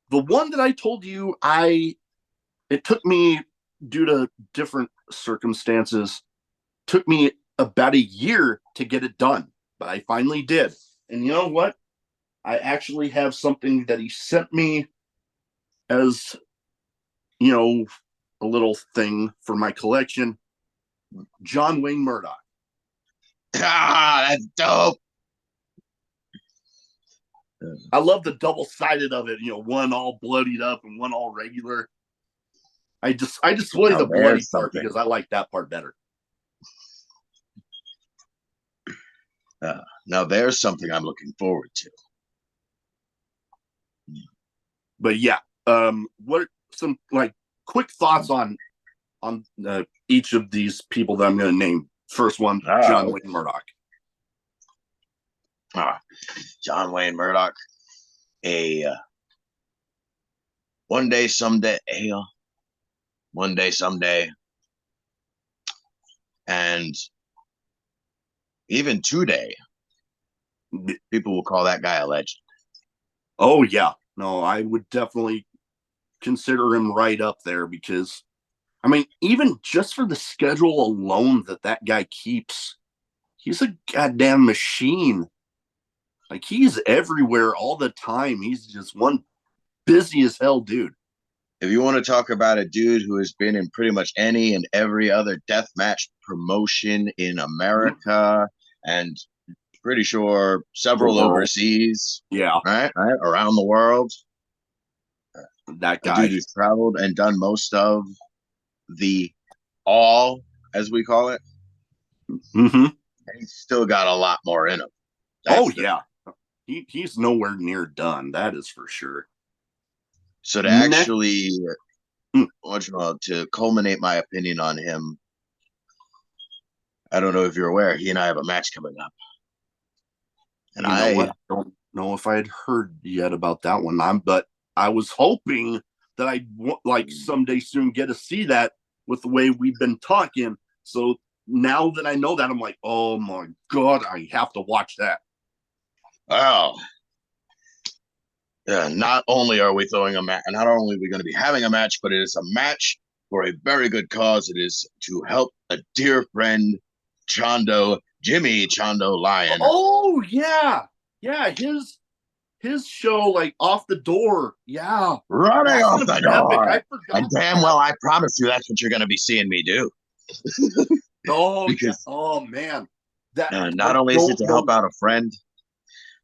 the one that I told you it took me, due to different circumstances, took me about a year to get it done, but I finally did. And you know what? I actually have something that he sent me as, a little thing for my collection. John Wayne Murdoch. Ah, that's dope. I love the double-sided of it, one all bloodied up and one all regular. I display the bloody part because I like that part better. Now there's something I'm looking forward to. But yeah, what are some quick thoughts on each of these people that I'm going to name? First one, John Wayne Murdoch. John Wayne Murdoch, one day, someday, and even today, people will call that guy a legend. Oh yeah, no, I would definitely consider him right up there because, even just for the schedule alone that guy keeps, he's a goddamn machine. He's everywhere all the time. He's just one busy as hell dude. If you want to talk about a dude who has been in pretty much any and every other deathmatch promotion in America and pretty sure several overseas, right, around the world, that guy, a dude who's traveled and done most of the all, as we call it, and he's still got a lot more in him. He's nowhere near done. That is for sure. So to actually, to culminate my opinion on him, I don't know if you're aware, he and I have a match coming up. And I don't know if I'd heard yet about that one. But I was hoping that I'd someday soon get to see that with the way we've been talking. So now that I know that, I'm like, oh my God, I have to watch that. Wow. Not only are we throwing a match, not only are we going to be having a match, but it is a match for a very good cause. It is to help a dear friend, Jimmy Chondo Lion. Oh yeah, his show off the door, running off the door. I forgot. And damn well, I promise you, that's what you're going to be seeing me do. Because man, that not only is it to help out a friend,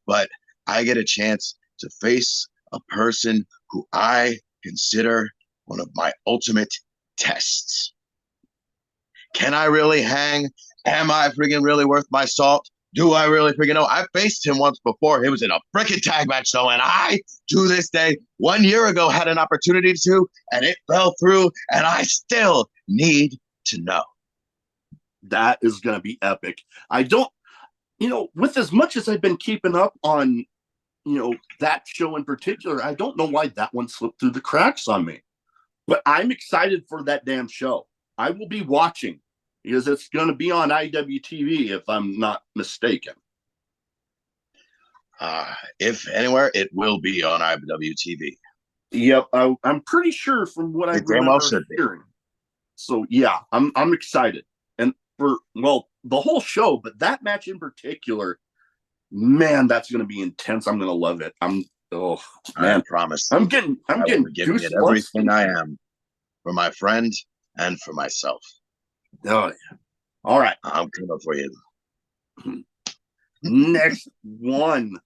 but I get a chance to face a person who I consider one of my ultimate tests. Can I really hang? Am I freaking really worth my salt? Do I really freaking know? I faced him once before. It was in a freaking tag match, though, and I, to this day, 1 year ago, had an opportunity to, and it fell through, and I still need to know. That is going to be epic. I don't, with as much as I've been keeping up on, that show in particular, I don't know why that one slipped through the cracks on me. But I'm excited for that damn show. I will be watching because it's going to be on IWTV, if I'm not mistaken. If anywhere, it will be on IWTV. Yep, I'm pretty sure from what I remember hearing. So yeah, I'm excited, and for the whole show, but that match in particular, man, that's going to be intense. I'm going to love it. I promise. I'm getting giving it everything I am for my friend and for myself. Oh yeah. All right, I'm coming for you. Next one,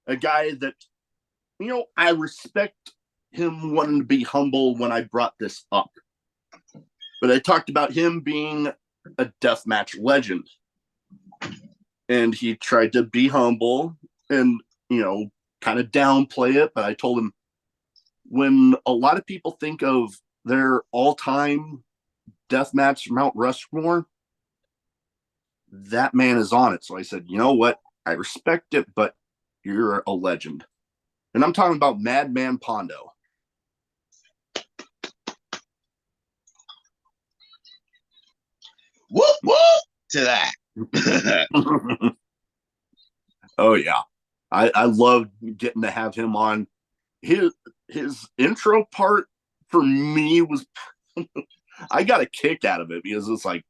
a guy that I respect him wanting to be humble when I brought this up. But I talked about him being a deathmatch legend. And he tried to be humble and, kind of downplay it. But I told him, when a lot of people think of their all-time deathmatch Mount Rushmore, that man is on it. So I said, you know what? I respect it, but you're a legend. And I'm talking about Madman Pondo. Whoop whoop to that. Oh yeah, I love getting to have him on. His intro part for me was I got a kick out of it because it's like,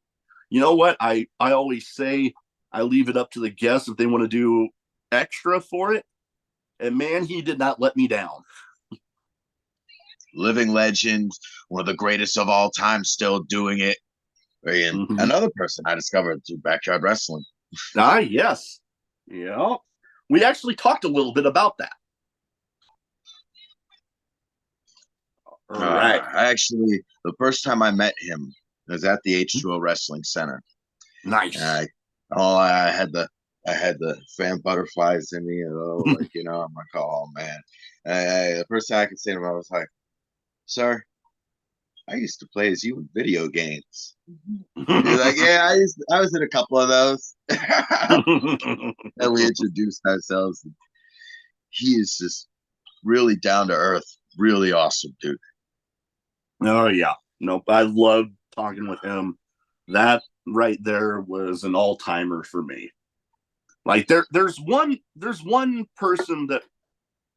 you know what, I always say I leave it up to the guests if they want to do extra for it, and man, he did not let me down. Living legend, one of the greatest of all time, still doing it. And another person I discovered through Backyard Wrestling. Yes. Yeah. We actually talked a little bit about that. All right. Actually, the first time I met him was at the H2O Wrestling Center. Nice. And I had the fan butterflies in me, I'm like, oh man. The first thing I could say to him, I was like, sir, I used to play as you in video games. He's like, yeah, I was in a couple of those. And we introduced ourselves. And he is just really down to earth, really awesome dude. Oh yeah, nope. I loved talking with him. That right there was an all timer for me. Like there's one person that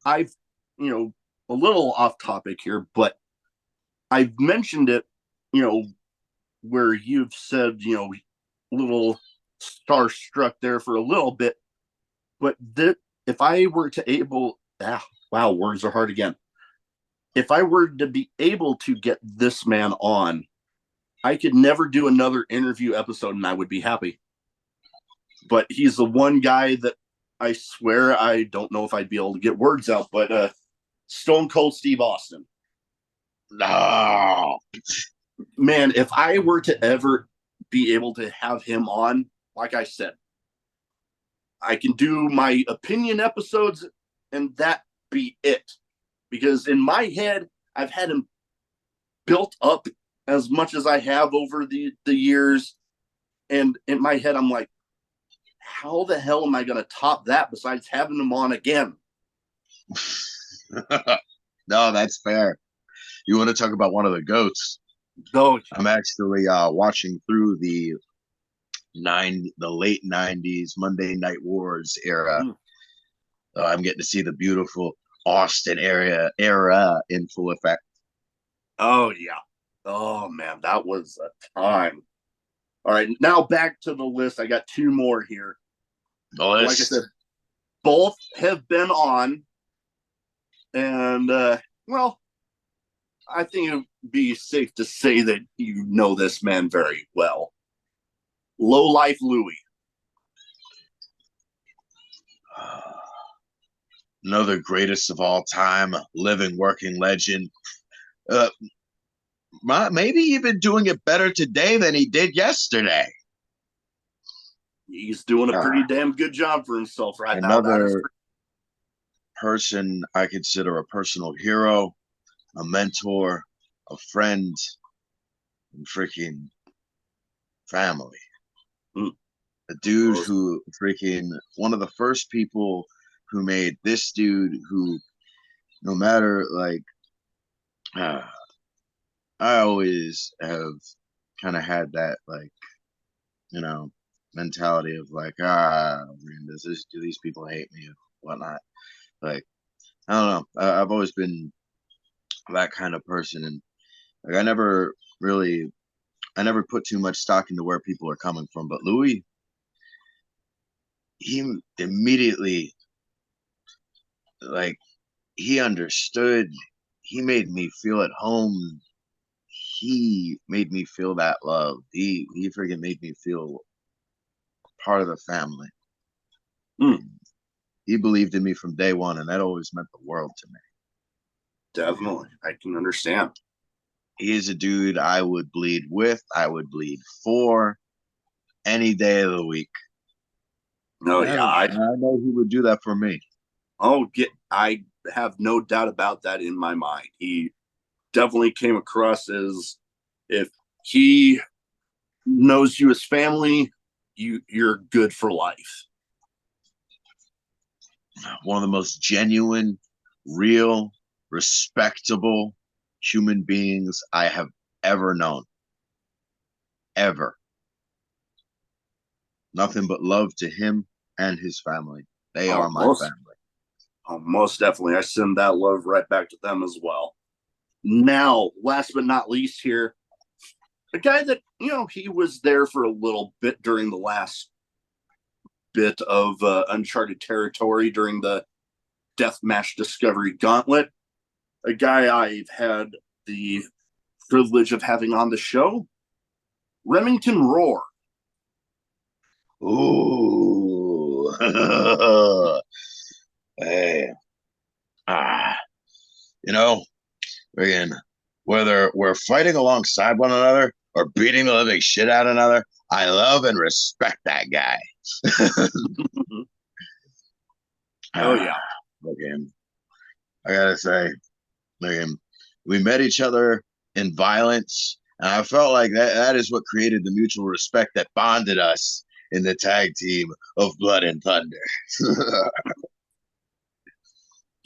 I've, a little off topic here, but I've mentioned it, where you've said, little starstruck there for a little bit, but if I were to wow, words are hard again. If I were to be able to get this man on, I could never do another interview episode and I would be happy. But he's the one guy that I swear I don't know if I'd be able to get words out, but Stone Cold Steve Austin. No. Man, if I were to ever be able to have him on, like I said, I can do my opinion episodes and that be it. Because in my head, I've had him built up as much as I have over the years. And in my head, I'm like, how the hell am I going to top that besides having him on again? No, that's fair. You want to talk about one of the GOATs? Oh, I'm actually watching through the late 90s Monday Night Wars era. I'm getting to see the beautiful Austin era in full effect. Oh yeah. Oh man, that was a time. All right, now back to the list. I got two more here. The list. Like I said, both have been on, and well, I think it would be safe to say that you know this man very well. Low Life Louie. Another greatest of all time, living, working legend. Maybe even doing it better today than he did yesterday. He's doing a pretty damn good job for himself right now. Another person I consider a personal hero, a mentor, a friend, and freaking family. A dude who freaking one of the first people who made this dude who, no matter like, I always have kind of had that like, mentality of like, do these people hate me or whatnot? Like, I don't know. I've always been that kind of person, and like I never put too much stock into where people are coming from. But Louis, he immediately like he understood. He made me feel at home. He made me feel that love. He freaking made me feel part of the family. He believed in me from day one, and that always meant the world to me. Definitely, I can understand. He is a dude I would bleed with. I would bleed for any day of the week. No, And yeah, I know he would do that for me. I have no doubt about that in my mind. He definitely came across as, if he knows you as family, you're good for life. One of the most genuine, real, respectable human beings I have ever known. Ever. Nothing but love to him and his family. They Oh, are my family. most definitely. I send that love right back to them as well. Now, last but not least here, a guy that, he was there for a little bit during the last bit of uncharted territory during the Deathmatch Discovery Gauntlet. A guy I've had the privilege of having on the show, Remington Roar. Ooh. Hey. Ah. You know, again, whether we're fighting alongside one another or beating the living shit out of another, I love and respect that guy. Oh, yeah. Again, I gotta say, again, we met each other in violence, and I felt like that is what created the mutual respect that bonded us in the tag team of Blood and Thunder.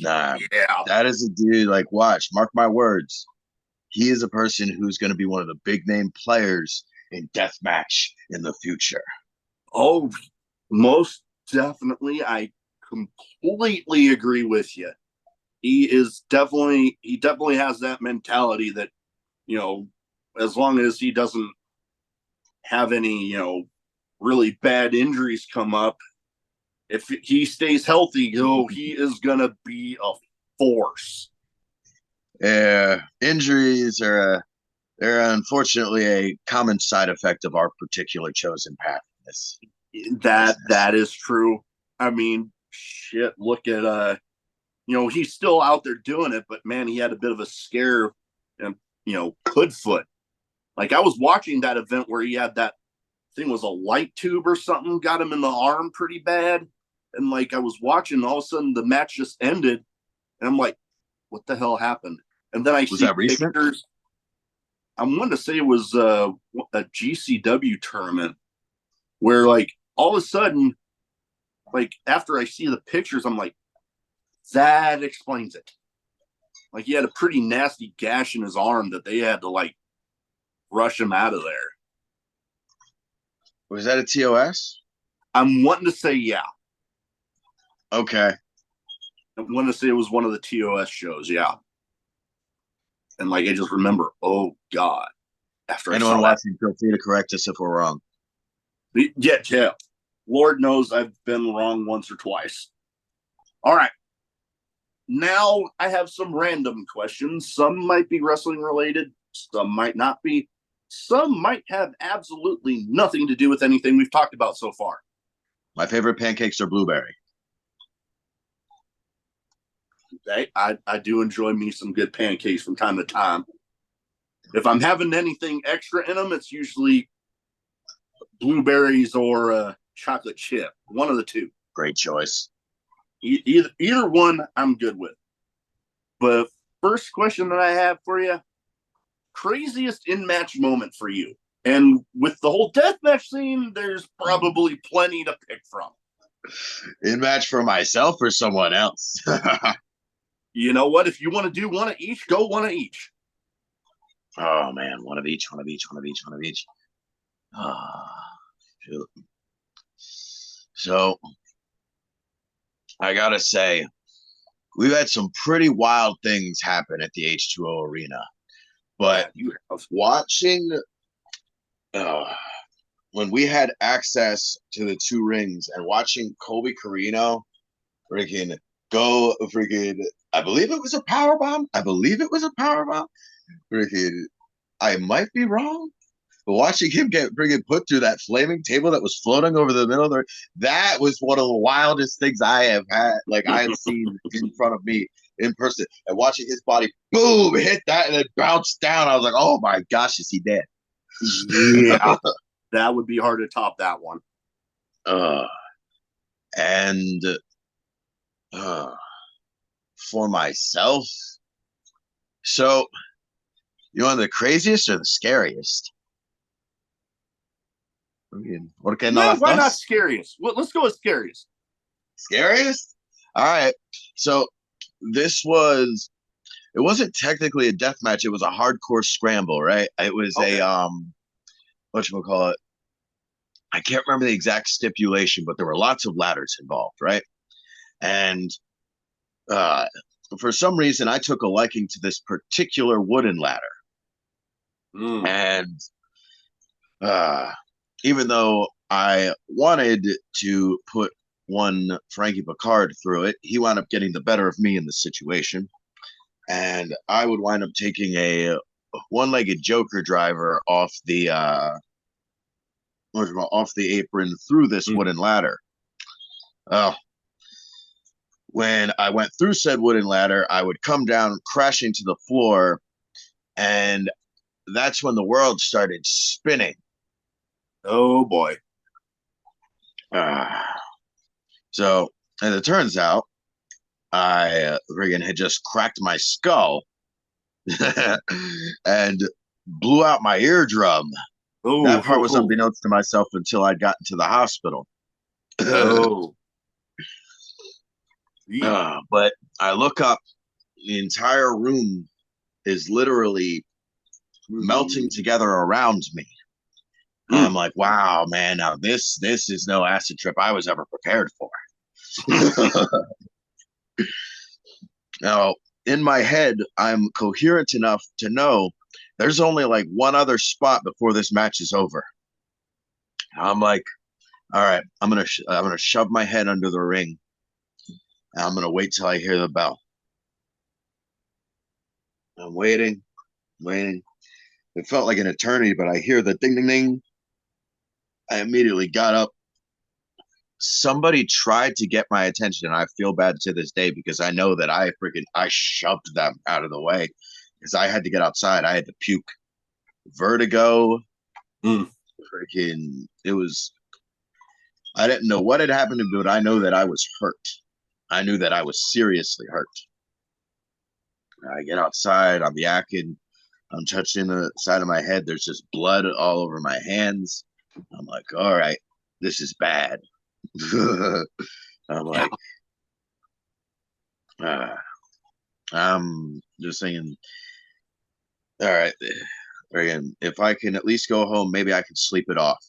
Nah, Yeah. that is a dude. Like, watch, mark my words. He is a person who's going to be one of the big name players in deathmatch in the future. Oh, most definitely. I completely agree with you. He definitely has that mentality that, as long as he doesn't have any, really bad injuries come up, if he stays healthy, he is gonna be a force. Injuries are they're unfortunately a common side effect of our particular chosen path in this That business. that is true. I mean, shit. Look at he's still out there doing it, but man, he had a bit of a scare, and Hoodfoot. Like, I was watching that event where he had that thing, was a light tube or something, got him in the arm pretty bad, and like I was watching, all of a sudden the match just ended, and I'm like, what the hell happened? And then I Was see that recent? pictures. I wanted to say it was a GCW tournament where, like, all of a sudden, like, after I see the pictures, I'm like, that explains it. Like, he had a pretty nasty gash in his arm that they had to, like, rush him out of there. Was that a TOS? I'm wanting to say, yeah. Okay. I want to say it was one of the TOS shows, yeah. And like, I just remember, oh God, after I Anyone saw that. watching, feel free to correct us if we're wrong. Yeah. Lord knows I've been wrong once or twice. All right. Now I have some random questions. Some might be wrestling related, some might not be. Some might have absolutely nothing to do with anything we've talked about so far. My favorite pancakes are blueberry. Okay. I do enjoy me some good pancakes from time to time. If I'm having anything extra in them, it's usually blueberries or chocolate chip. One of the two. Great choice. Either one, I'm good with. But first question that I have for you: craziest in match moment for you? And with the whole deathmatch scene, there's probably plenty to pick from. In match for myself or someone else? You know what? If you want to do one of each, go one of each. Oh man, one of each, one of each, one of each, one of each. Shoot. So I gotta say, we've had some pretty wild things happen at the H2O arena, but you have. watching when we had access to the two rings and watching Colby Carino freaking go freaking, I believe it was a power bomb. I believe it was a power bomb. Freaking, I might be wrong, but watching him get freaking put through that flaming table that was floating over the middle of the, that was one of the wildest things I have had, like I have seen in front of me. in person and watching his body boom hit that and then bounce down. I was like, oh my gosh, is he dead? Yeah, that would be hard to top that one. uh, and uh, for myself, so you want the craziest or the scariest? ¿Por qué no Yeah, las why not dos? scariest? Well, let's go with scariest. Scariest? All right. So this was it wasn't technically a death match, it was a hardcore scramble, right? It was Okay. a whatchamacallit. I can't remember the exact stipulation, but there were lots of ladders involved, right? And uh for some reason I took a liking to this particular wooden ladder. Mm. And uh even though I wanted to put one Frankie Picard through it, he wound up getting the better of me in the situation. And I would wind up taking a one-legged Joker driver off the apron through this Mm. wooden ladder. Oh, when I went through said wooden ladder, I would come down crashing to the floor, and that's when the world started spinning. Oh boy. Uh, so, as it turns out, I friggin' had just cracked my skull and blew out my eardrum. Oh, That part was oh, unbeknownst to myself until I'd gotten to the hospital. oh. But I look up, the entire room is literally melting together around me. I'm like, wow, man, now this is no acid trip I was ever prepared for. Now, in my head, I'm coherent enough to know there's only like one other spot before this match is over. I'm like, all right, I'm gonna shove my head under the ring. And I'm gonna wait till I hear the bell. I'm waiting, waiting. It felt like an eternity, but I hear the ding ding ding. I immediately got up. Somebody tried to get my attention, and I feel bad to this day because I know that I shoved them out of the way because I had to get outside. I had to puke. Vertigo, Mm. freaking it was I didn't know what had happened to me, but I know that I was hurt. I knew that I was seriously hurt. I get outside, I'm yakking, I'm touching the side of my head. There's just blood all over my hands. I'm like, all right, this is bad. I'm Yeah. like, uh, I'm just saying, all right, again, if I can at least go home, maybe I can sleep it off.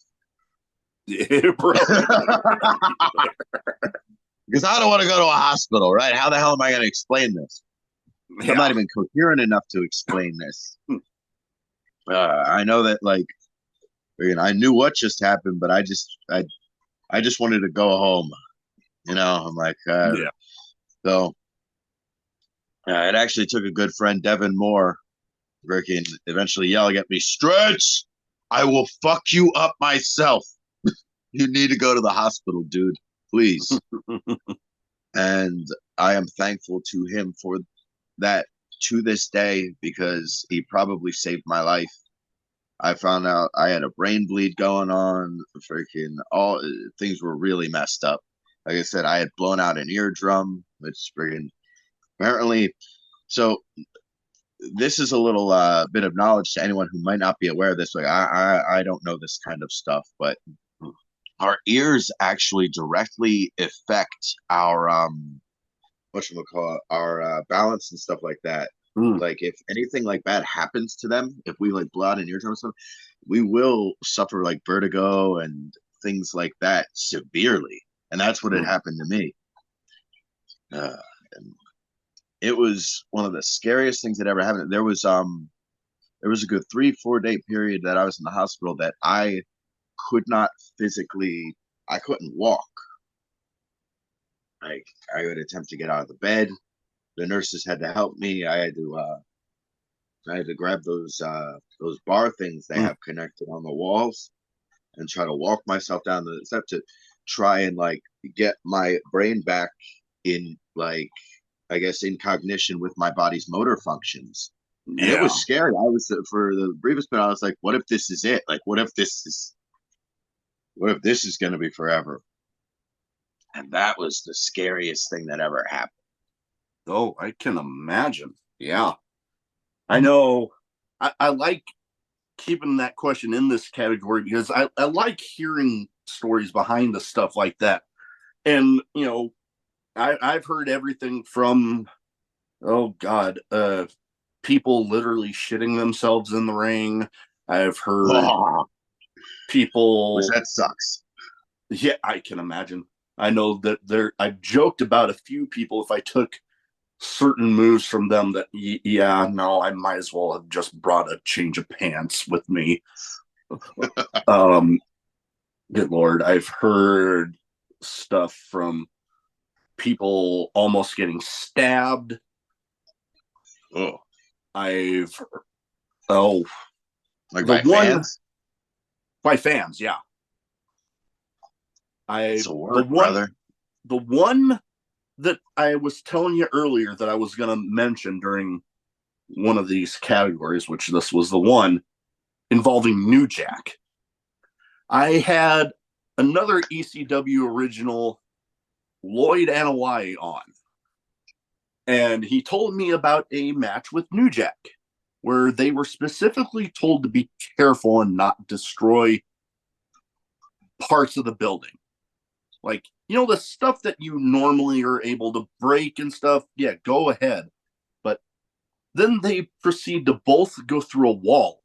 Yeah, bro. Because I don't want to go to a hospital, right? How the hell am I going to explain this? I'm not Yeah. even coherent enough to explain this. I know that, like, I knew what just happened, but I just wanted to go home. I'm like, Yeah. so it actually took a good friend, Devin Moore, freaking eventually yelling at me, Stretch, I will fuck you up myself. You need to go to the hospital, dude, please. And I am thankful to him for that to this day because he probably saved my life. I found out I had a brain bleed going on. Freaking all things were really messed up. Like I said, I had blown out an eardrum, which freaking apparently. So this is a little bit of knowledge to anyone who might not be aware of this. Like I don't know this kind of stuff, but our ears actually directly affect our whatchamacallit, our balance and stuff like that. Mm. Like if anything like bad happens to them, if we like blood in eardrum and stuff, we will suffer like vertigo and things like that severely. And that's what had happened to me. And it was one of the scariest things that ever happened. There was a good 3-4 day period that I was in the hospital that I could not physically I couldn't walk. Like I would attempt to get out of the bed. The nurses had to help me. I had to grab those bar things they Mm. have connected on the walls and try to walk myself down the step to try and like get my brain back in like I guess, in cognition with my body's motor functions. And it Yeah. was scary. I was, for the briefest bit, I was like, what if this is it? Like, what if this is going to be forever? And that was the scariest thing that ever happened. Oh, I can imagine. Yeah. I know. I like keeping that question in this category because I like hearing stories behind the stuff like that. And, I've heard everything from, oh God, people literally shitting themselves in the ring. I've heard Oh, which people, that sucks. yeah, I can imagine. I know that I've joked about a few people if I took certain moves from them that, yeah, no, I might as well have just brought a change of pants with me. Um, Good Lord, I've heard stuff from people almost getting stabbed. Oh, I've, oh, like the by one fans? by fans, yeah. It's I a the work, one brother. the one that I was telling you earlier that I was going to mention during one of these categories, which this was the one involving New Jack. I had another ECW original, Lloyd Anoa'i, on, and he told me about a match with New Jack where they were specifically told to be careful and not destroy parts of the building. Like, the stuff that you normally are able to break and stuff, yeah, go ahead. But then they proceed to both go through a wall.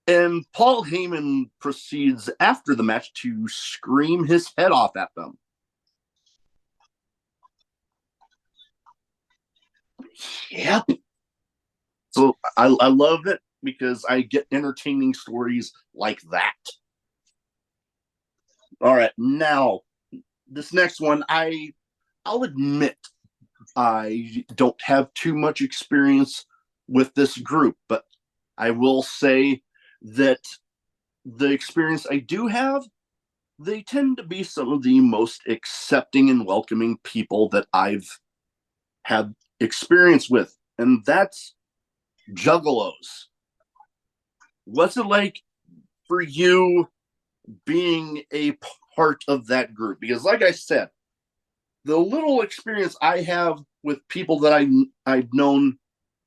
And Paul Heyman proceeds after the match to scream his head off at them. Yep. So I love it because I get entertaining stories like that. All right, now this next one, I'll admit I don't have too much experience with this group, but I will say that the experience I do have, they tend to be some of the most accepting and welcoming people that I've had experience with, and that's juggalos. What's it like for you being a part of that group? Because, like I said, the little experience I have with people that I've known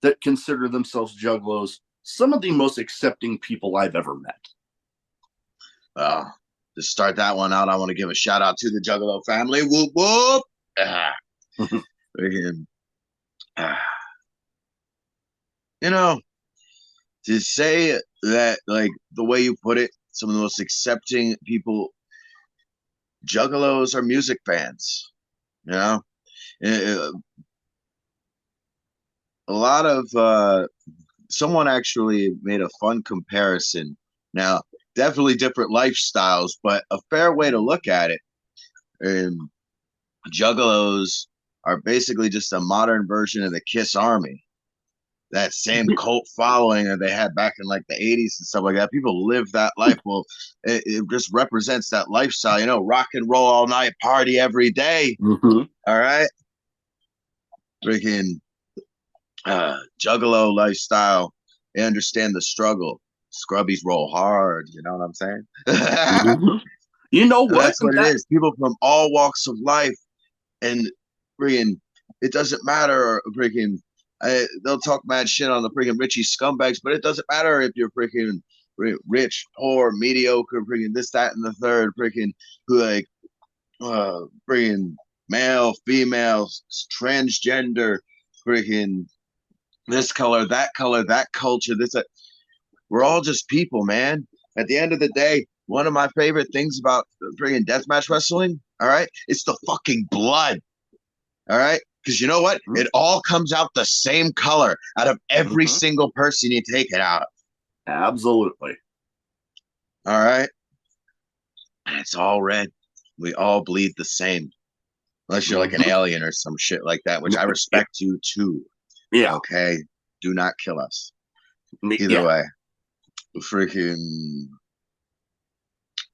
that consider themselves juggalos, some of the most accepting people I've ever met. Uh, to start that one out, I want to give a shout out to the Juggalo family. Whoop whoop. Ah, freaking, ah. You know, to say that, like the way you put it, some of the most accepting people, Juggalos are music fans. You know, Uh, a lot of someone actually made a fun comparison. Now, definitely different lifestyles, but a fair way to look at it. Um, Juggalos are basically just a modern version of the Kiss Army. That same cult following that they had back in like the 80s and stuff like that. People live that life. Well, it just represents that lifestyle, rock and roll all night, party every day. Mm-hmm. All right. Freaking Juggalo lifestyle. They understand the struggle. Scrubbies roll hard. You know what I'm saying? Mm-hmm. You know what? That's what it is. People from all walks of life, and freaking, it doesn't matter. Freaking, they'll talk mad shit on the freaking Richie scumbags, but it doesn't matter if you're freaking rich, poor, mediocre, freaking this, that, and the third, freaking who like, freaking male, female, transgender, freaking this color, that culture, this. That. We're all just people, man. At the end of the day, one of my favorite things about freaking deathmatch wrestling, all right, it's the fucking blood. All right. Because you know what? It all comes out the same color out of every Mm-hmm. single person you take it out of. Absolutely. All right. And it's all red. We all bleed the same. Unless you're like an Mm-hmm. alien or some shit like that, which I Yeah. respect you too. Yeah. Okay. Do not kill us. Either Yeah. way. Freaking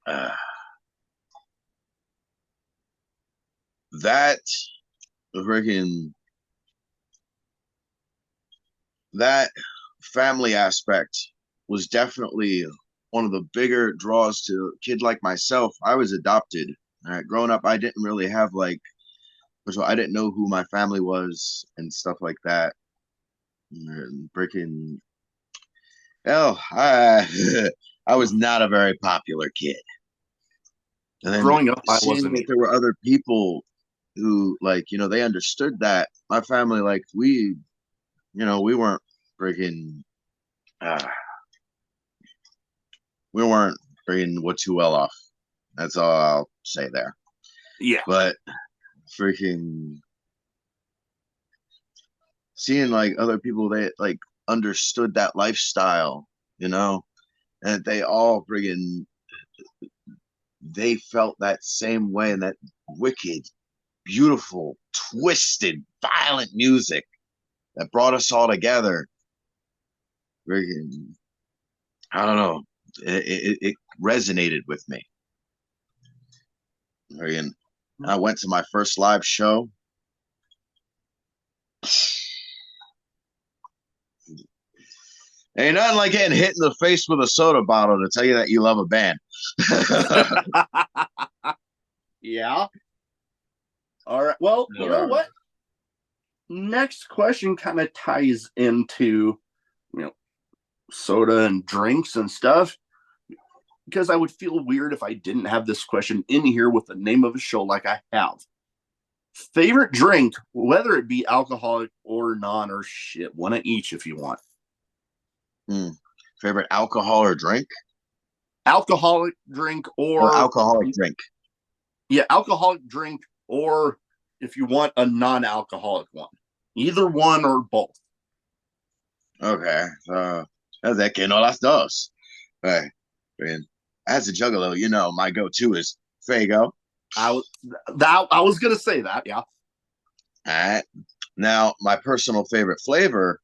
uh, that freaking that family aspect was definitely one of the bigger draws to a kid like myself. I was adopted. Growing up, I didn't really have like, first of all, I didn't know who my family was and stuff like that. And freaking hell, I was not a very popular kid. And then Growing up, I seeing wasn't that either. there were other people who, like, they understood that my family, like, we weren't freaking, uh, we weren't freaking too well off. That's all I'll say there. Yeah. But freaking seeing like other people that like understood that lifestyle, and they all friggin' they felt that same way, and that wicked, beautiful, twisted, violent music that brought us all together. Friggin', I don't know. It resonated with me. Friggin', I went to my first live show. Ain't nothing like getting hit in the face with a soda bottle to tell you that you love a band. Yeah. All right. Well, you know what? Next question kind of ties into, you know, soda and drinks and stuff. Because I would feel weird if I didn't have this question in here with the name of a show like I have. Favorite drink, whether it be alcoholic or non or shit, one of each if you want. Favorite alcohol or drink? Alcoholic drink Or or alcoholic drink. Yeah, alcoholic drink, or if you want a non-alcoholic one, either one or both. Okay. De que no las dos. Right. And as a juggalo, my go-to is Fago. I was gonna say that, yeah. All right. Now, my personal favorite flavor,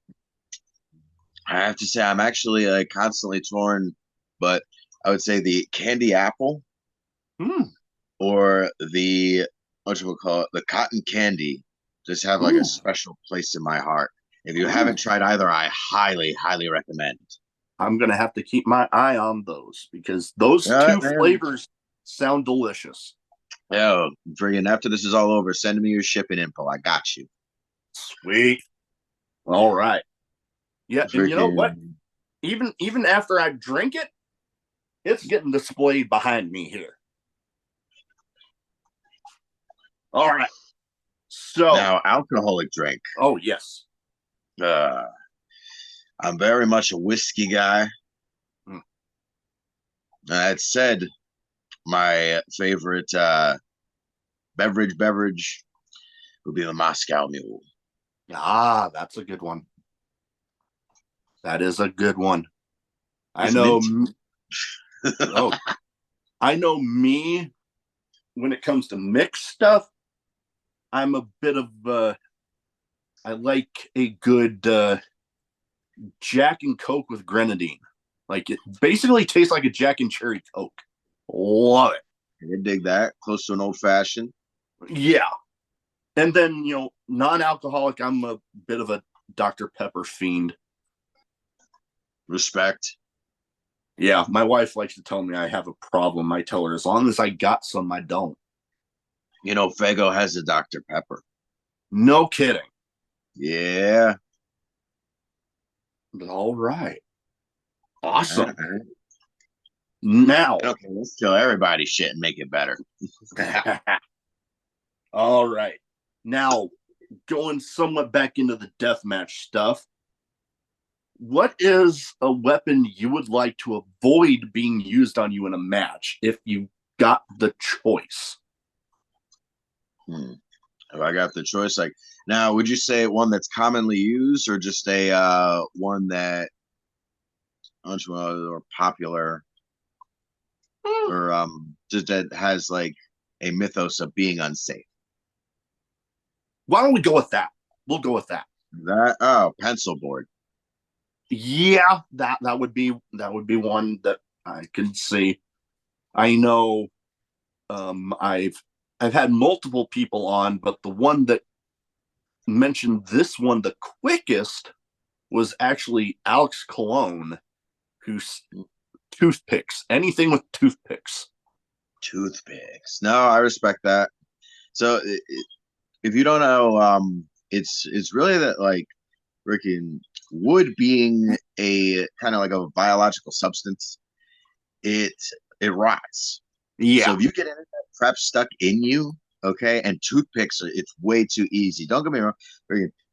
I have to say, I'm actually constantly torn, but I would say the candy apple or the what you would call it, the cotton candy, just have like a Ooh. special place in my heart. If you Ooh. haven't tried either, I highly, highly recommend. I'm gonna have to keep my eye on those because those Yeah, two man. flavors sound delicious. Yo, friggin' after this is all over, send me your shipping info. I got you. Sweet. All right. Yeah, and you know what? Freaking Even after I drink it, it's getting displayed behind me here. All right. So, now, alcoholic drink. oh yes. Uh, I'm very much a whiskey guy. That said, my favorite beverage would be the Moscow Mule. Ah, that's a good one. That is a good one. I It's know. mint. Oh, I know me. When it comes to mixed stuff, I'm a bit of. I like a good Jack and Coke with grenadine. Like it basically tastes like a Jack and Cherry Coke. Love it. I dig that. Close to an old fashioned. Yeah, and then non-alcoholic. I'm a bit of a Dr. Pepper fiend. Respect. Yeah, my wife likes to tell me I have a problem. I tell her as long as I got some, I don't. Fago has a Dr. Pepper. No kidding. Yeah. All right. Awesome. Uh-huh. Now, Okay, let's kill everybody's shit and make it better. all right. Now, going somewhat back into the deathmatch stuff, what is a weapon you would like to avoid being used on you in a match if you got the choice? If I got the choice, like now, would you say one that's commonly used or just a one that or popular or just that has like a mythos of being unsafe? Why don't we go with that? We'll go with that. Pencil board. Yeah, that would be one that I can see. I know I've I've had multiple people on, but the one that mentioned this one the quickest was actually Alex Cologne, who's toothpicks, anything with toothpicks. Toothpicks. No, I respect that. So if you don't know, it's really that like freaking wood being a kind of like a biological substance, it it rots. So Yeah. if you get any of that crap stuck in you, okay, and toothpicks, it's way too easy. Don't get me wrong.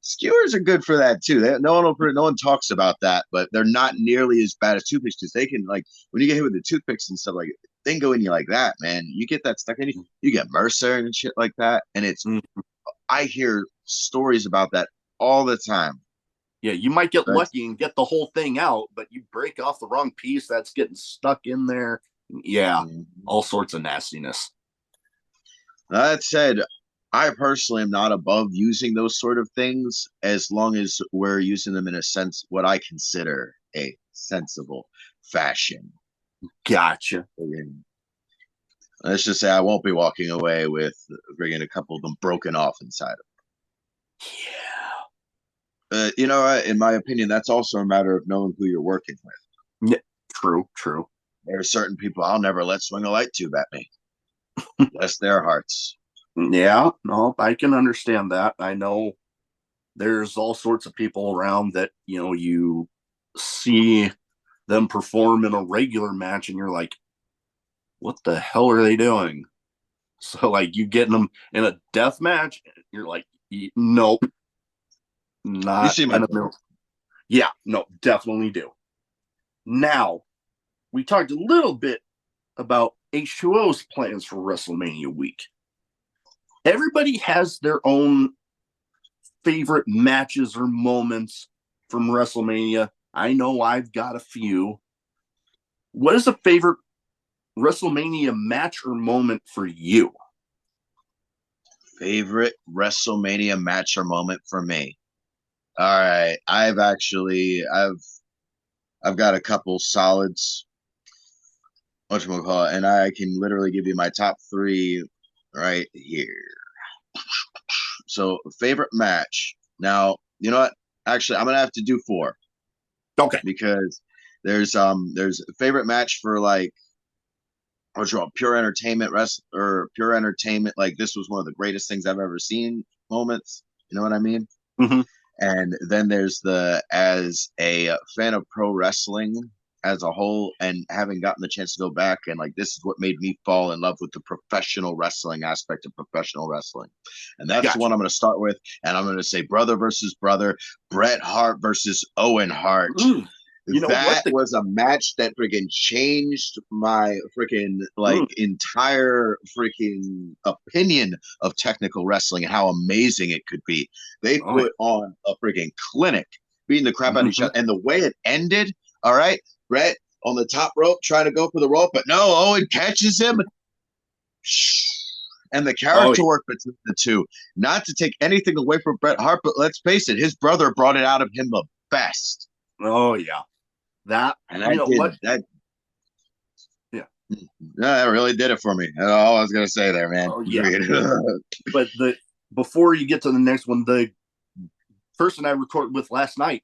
Skewers are good for that too. No one talks about that, but they're not nearly as bad as toothpicks because they can like when you get hit with the toothpicks and stuff like they can go in you like that, man. You get that stuck in you, you get Mercer and shit like that, and it's I hear stories about that all the time. Yeah, you might get That's, lucky and get the whole thing out, but you break off the wrong piece that's getting stuck in there. Yeah, all sorts of nastiness. that said, I personally am not above using those sort of things as long as we're using them in a sense what I consider a sensible fashion. Gotcha. Let's just say I won't be walking away with bringing a couple of them broken off inside of them. You know, in my opinion, that's also a matter of knowing who you're working with. Yeah, true, true. There are certain people I'll never let swing a light tube at me. Bless their hearts. Yeah, no, I can understand that. I know there's all sorts of people around that, you see them perform in a regular match and you're like, what the hell are they doing? So like you getting them in a death match, you're like, nope, You not see my gonna. Yeah, no, definitely do. Now we talked a little bit about H2O's plans for WrestleMania week. Everybody has their own favorite matches or moments from WrestleMania. I know I've got a few. What is a favorite WrestleMania match or moment for you? favorite WrestleMania match or moment for me. All right, I've got a couple solids. What you call it, and I can literally give you my top three right here. So favorite match. Now you know what? Actually, I'm gonna have to do four Okay. because there's a favorite match for like what's wrong, pure entertainment rest or pure entertainment. Like this was one of the greatest things I've ever seen moments. You know what I mean? Mm-hmm. And then there's the as a fan of pro wrestling as a whole and having gotten the chance to go back and like this is what made me fall in love with the professional wrestling aspect of professional wrestling. And that's the Gotcha. one I'm going to start with. And I'm going to say brother versus brother, Bret Hart versus Owen Hart. Mm. You know what? That was a match that freaking changed my freaking like entire freaking opinion of technical wrestling and how amazing it could be. They Oh, put on a freaking clinic, beating the crap out of each mm-hmm. other, and the way it ended. All right, Brett on the top rope trying to go for the rope, but no, Owen catches him. And the Oh, character work between the two. Not to take anything away from Bret Hart, but let's face it, his brother brought it out of him the best. oh yeah. That And you that know did what? that. Yeah. That really did it for me. That's all I was gonna say there, man. Oh yeah. But before you get to the next one, the person I recorded with last night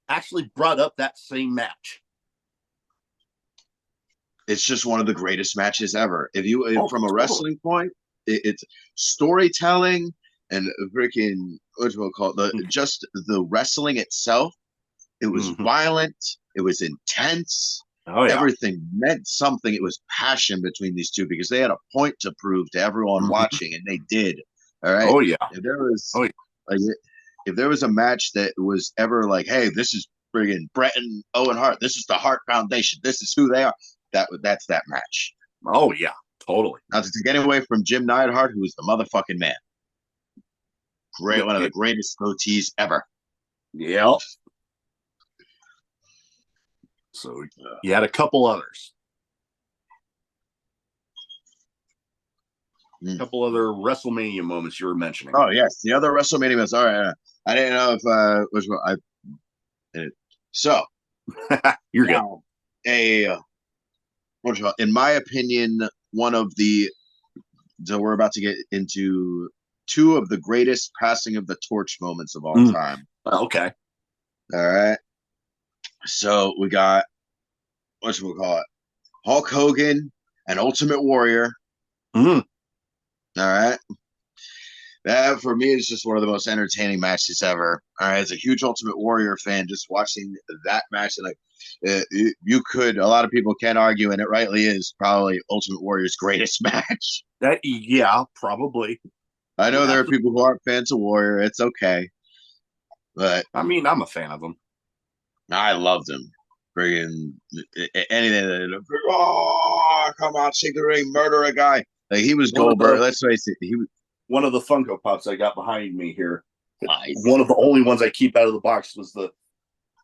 actually brought up that same match. It's just one of the greatest matches ever. If you, Oh, from a totally. wrestling point, it's storytelling and freaking what do we call it? Just the wrestling itself. It was Mm-hmm. violent. It was intense. Oh yeah. Everything meant something. It was passion between these two because they had a point to prove to everyone Mm-hmm. watching, and they did. All right. Oh yeah. If there was Oh yeah. like, if there was a match that was ever like, hey, this is friggin' Bret and Owen Hart. This is the Hart Foundation. This is who they are. That's that match. Oh yeah. Totally. Not to take away from Jim Neidhart, who is the motherfucking man. Great, one of the greatest goatees ever. Yeah. So you had a couple others. A couple other WrestleMania moments you were mentioning. Oh yes, the other WrestleMania was all right. I didn't know if which one I. So You're now a in my opinion, one of the So we're about to get into two of the greatest passing of the torch moments of all Mm. time. Okay. All right. So we got what should we call it? Hulk Hogan and Ultimate Warrior. Mm. All right. That for me is just one of the most entertaining matches ever. All right, as a huge Ultimate Warrior fan, just watching that match and like you could, a lot of people can argue, and it rightly is probably Ultimate Warrior's greatest match. That yeah, probably. I know there are That's, people who aren't fans of Warrior. It's okay, but I mean, I'm a fan of them. I loved him. Friggin' anything that oh come on, shake the ring, murder a guy. Like he was Goldberg. Let's face it, he was One of the Funko Pops I got behind me here. nice. One of the only ones I keep out of the box was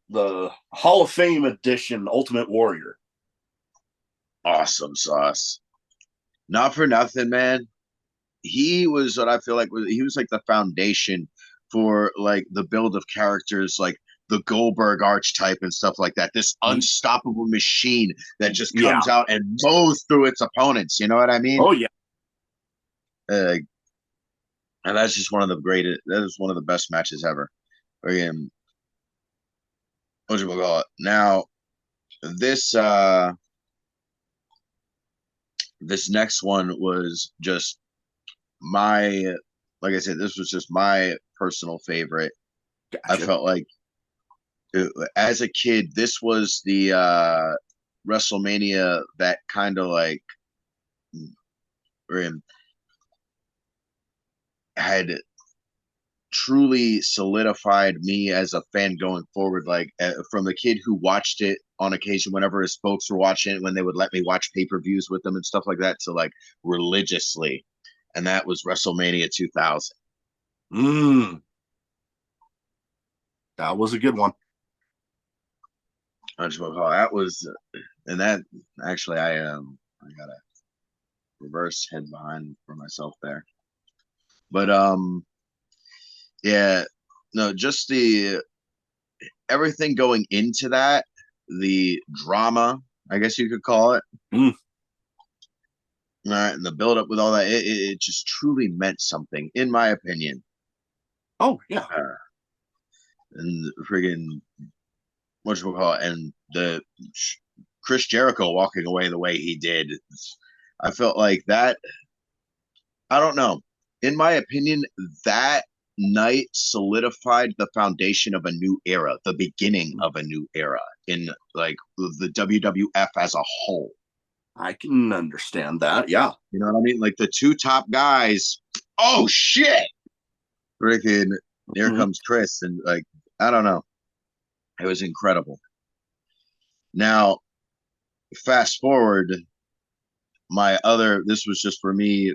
the Hall of Fame edition Ultimate Warrior. Awesome sauce. Not for nothing, man. He was what I feel like he was like the foundation for like the build of characters like the Goldberg archetype and stuff like that. This unstoppable machine that just comes out and mows through its opponents. You know what I mean? Oh yeah. And that's just one of the greatest. That is one of the best matches ever. Again, what you call it? Now, this this next one was just my, like I said, this was just my personal favorite. Gotcha. I felt like as a kid, this was the WrestleMania that kind of like had truly solidified me as a fan going forward. Like from the kid who watched it on occasion whenever his folks were watching it, when they would let me watch pay-per-views with them and stuff like that, to like religiously. And that was WrestleMania 2000. That was a good one. That was, and that actually I got a reverse head behind for myself there. But yeah, no, just the everything going into that, the drama, I guess you could call it. All right, and the build up with all that, it just truly meant something, in my opinion. Oh yeah. And friggin' what you call it, and the Chris Jericho walking away the way he did, I felt like that. I don't know. In my opinion, that night solidified the foundation of a new era, the beginning of a new era in like the WWF as a whole. I can understand that. Yeah. You know what I mean? Like the two top guys. Oh shit! Freaking here comes Chris, and like I don't know. It was incredible. Now, fast forward, this was just for me.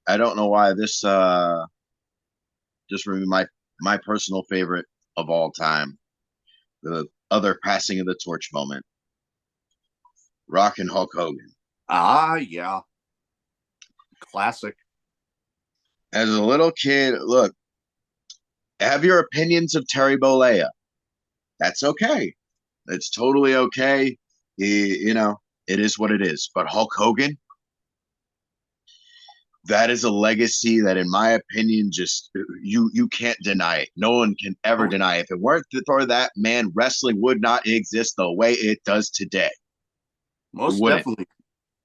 I don't know why this just for me my personal favorite of all time. The other passing of the torch moment. Rock and Hulk Hogan. Ah, yeah. Classic. As a little kid, look, have your opinions of Terry Bollea. That's okay. It's totally okay. You know, it is what it is. But Hulk Hogan, that is a legacy that, in my opinion, just you can't deny it. No one can ever deny it. If it weren't for that man, wrestling would not exist the way it does today. Most definitely.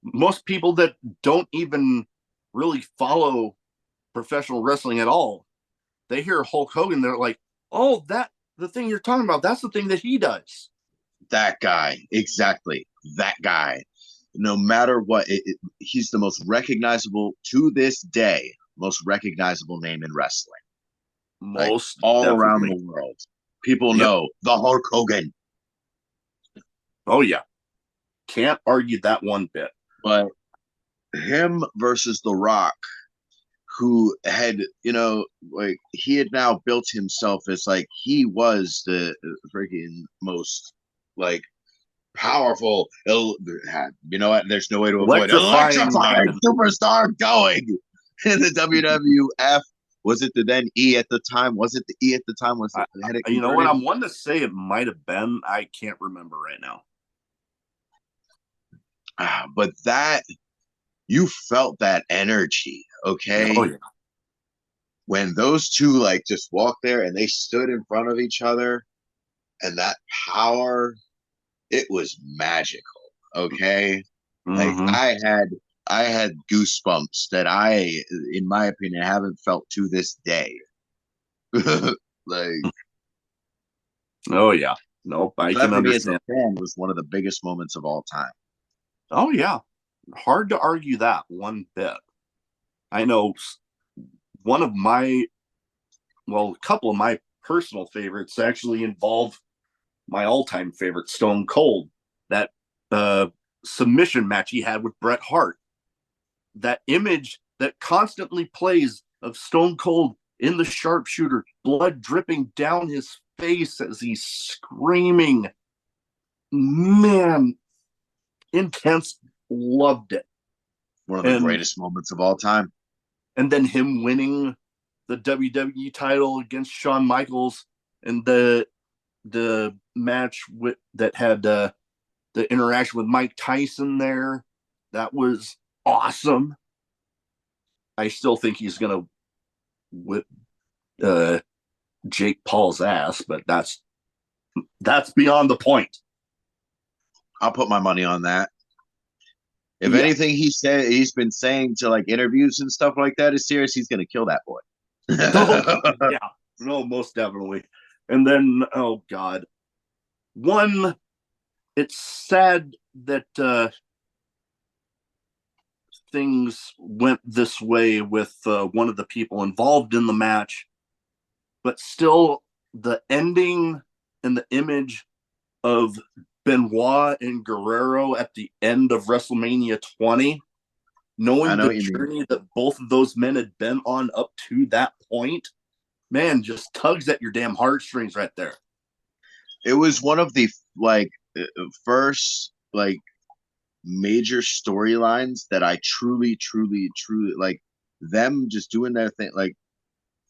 Most people that don't even really follow professional wrestling at all, they hear Hulk Hogan, they're like, oh, the thing you're talking about, that's the thing that he does. That guy, exactly. That guy. No matter what, he's the most recognizable to this day, most recognizable name in wrestling. Most like, all definitely. Around the world, people know the Hulk Hogan. Oh yeah, can't argue that one bit. But him versus The Rock, who had, you know, like he had now built himself as like he was the freaking most like powerful, you know what? There's no way to avoid electrifying superstar going in the WWF. Was it the then E at the time? Was it the E at the time? Was it? You know what? I'm one to say it might have been. I can't remember right now. But that, you felt that energy, Oh okay? yeah. When those two like just walked there and they stood in front of each other and that power, it was magical, okay? Like Mm-hmm. I had goosebumps that I, in my opinion, haven't felt to this day. Like Oh yeah. Nope, I that can for me as a understand. fan was one of the biggest moments of all time. Oh yeah. Hard to argue that one bit. I know one of my, well, a couple of my personal favorites actually involve my all-time favorite, Stone Cold. That uh, submission match he had with Bret Hart. That image that constantly plays of Stone Cold in the sharpshooter, blood dripping down his face as he's screaming. Man, intense. Loved it. One of the And greatest moments of all time. then him winning the WWE title against Shawn Michaels and the match that had the interaction with Mike Tyson there. That was awesome. I still think he's gonna whip uh, Jake Paul's ass, but that's beyond the point. I'll put my money on that. If Yeah. anything he's been saying to like interviews and stuff like that is serious, he's gonna kill that boy. Oh, yeah. No, most definitely. And then, oh God, one. It's sad that things went this way with one of the people involved in the match, but still, the ending and the image of Benoit and Guerrero at the end of WrestleMania 20, I knowing know the what you mean. journey that both of those men had been on up to that point, man, just tugs at your damn heartstrings right there. It was one of the like first like major storylines that I truly like them just doing their thing. Like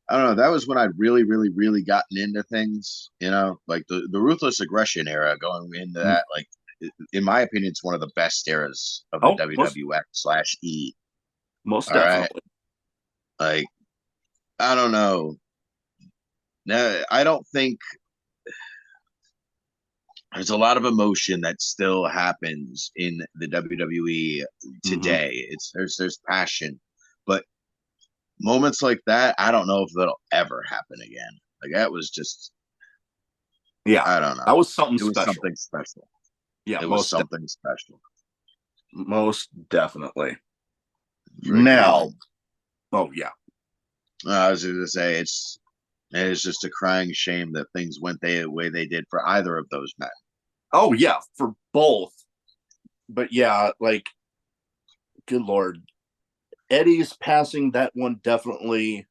I don't know, that was when I'd really gotten into things. You know, like the ruthless aggression era going into that. Like in my opinion, it's one of the best eras of the Oh, most WWF/E. most All right, definitely. like I don't know. No, I don't think there's a lot of emotion that still happens in the WWE Mm-hmm. today. There's passion, but moments like that, I don't know if that'll ever happen again. Like that was just, Yeah, I don't know. that was something It was special. something special. Yeah, It was something special. most definitely. Now, Freaking, oh yeah, I was going to say it's just a crying shame that things went the way they did for either of those men. oh yeah, for both. But yeah, like, good lord, Eddie's passing, that one definitely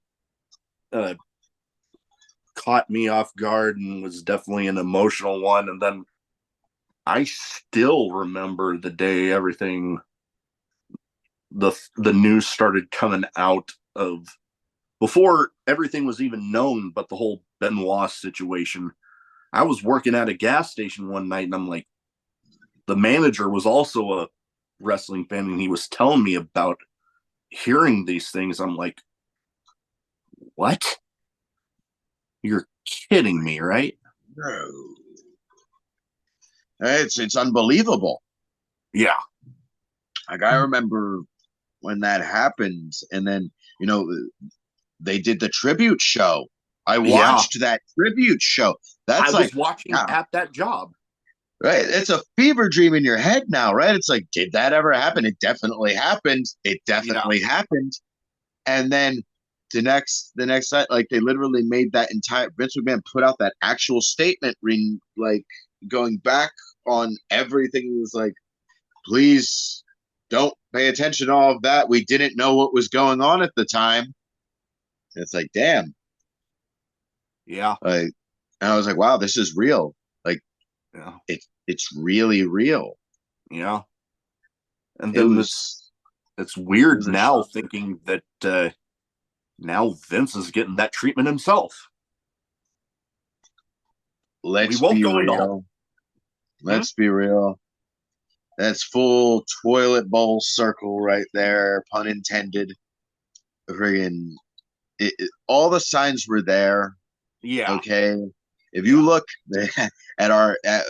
uh, caught me off guard and was definitely an emotional one. And then I still remember the day everything the news started coming out of, before everything was even known, but the whole Benoit situation. I was working at a gas station one night and I'm like, the manager was also a wrestling fan and he was telling me about hearing these things. I'm like, what? You're kidding me, right? No, it's unbelievable. Yeah. Like I remember when that happened, and then you know they did the tribute show. I Yeah. watched that tribute show. I That's like, was watching yeah, at that job. right. It's a fever dream in your head now, right? It's like, did that ever happen? It definitely happened. It Yeah. definitely happened. And then the next night, like they literally made that entire Vince McMahon put out that actual statement, like going back on everything. He was like, please don't pay attention to all of that. We didn't know what was going on at the time. And it's like, damn. Yeah. Like, and I was like, wow, this is real. Like, Yeah. it's really real. Yeah. And It then was it's it weird was a now shocker. thinking that now Vince is getting that treatment himself. We Let's won't be go into all. real. Hmm? Let's be real. That's full toilet bowl circle right there, pun intended. Friggin' all the signs were there. Yeah. Okay, if you Yeah. look at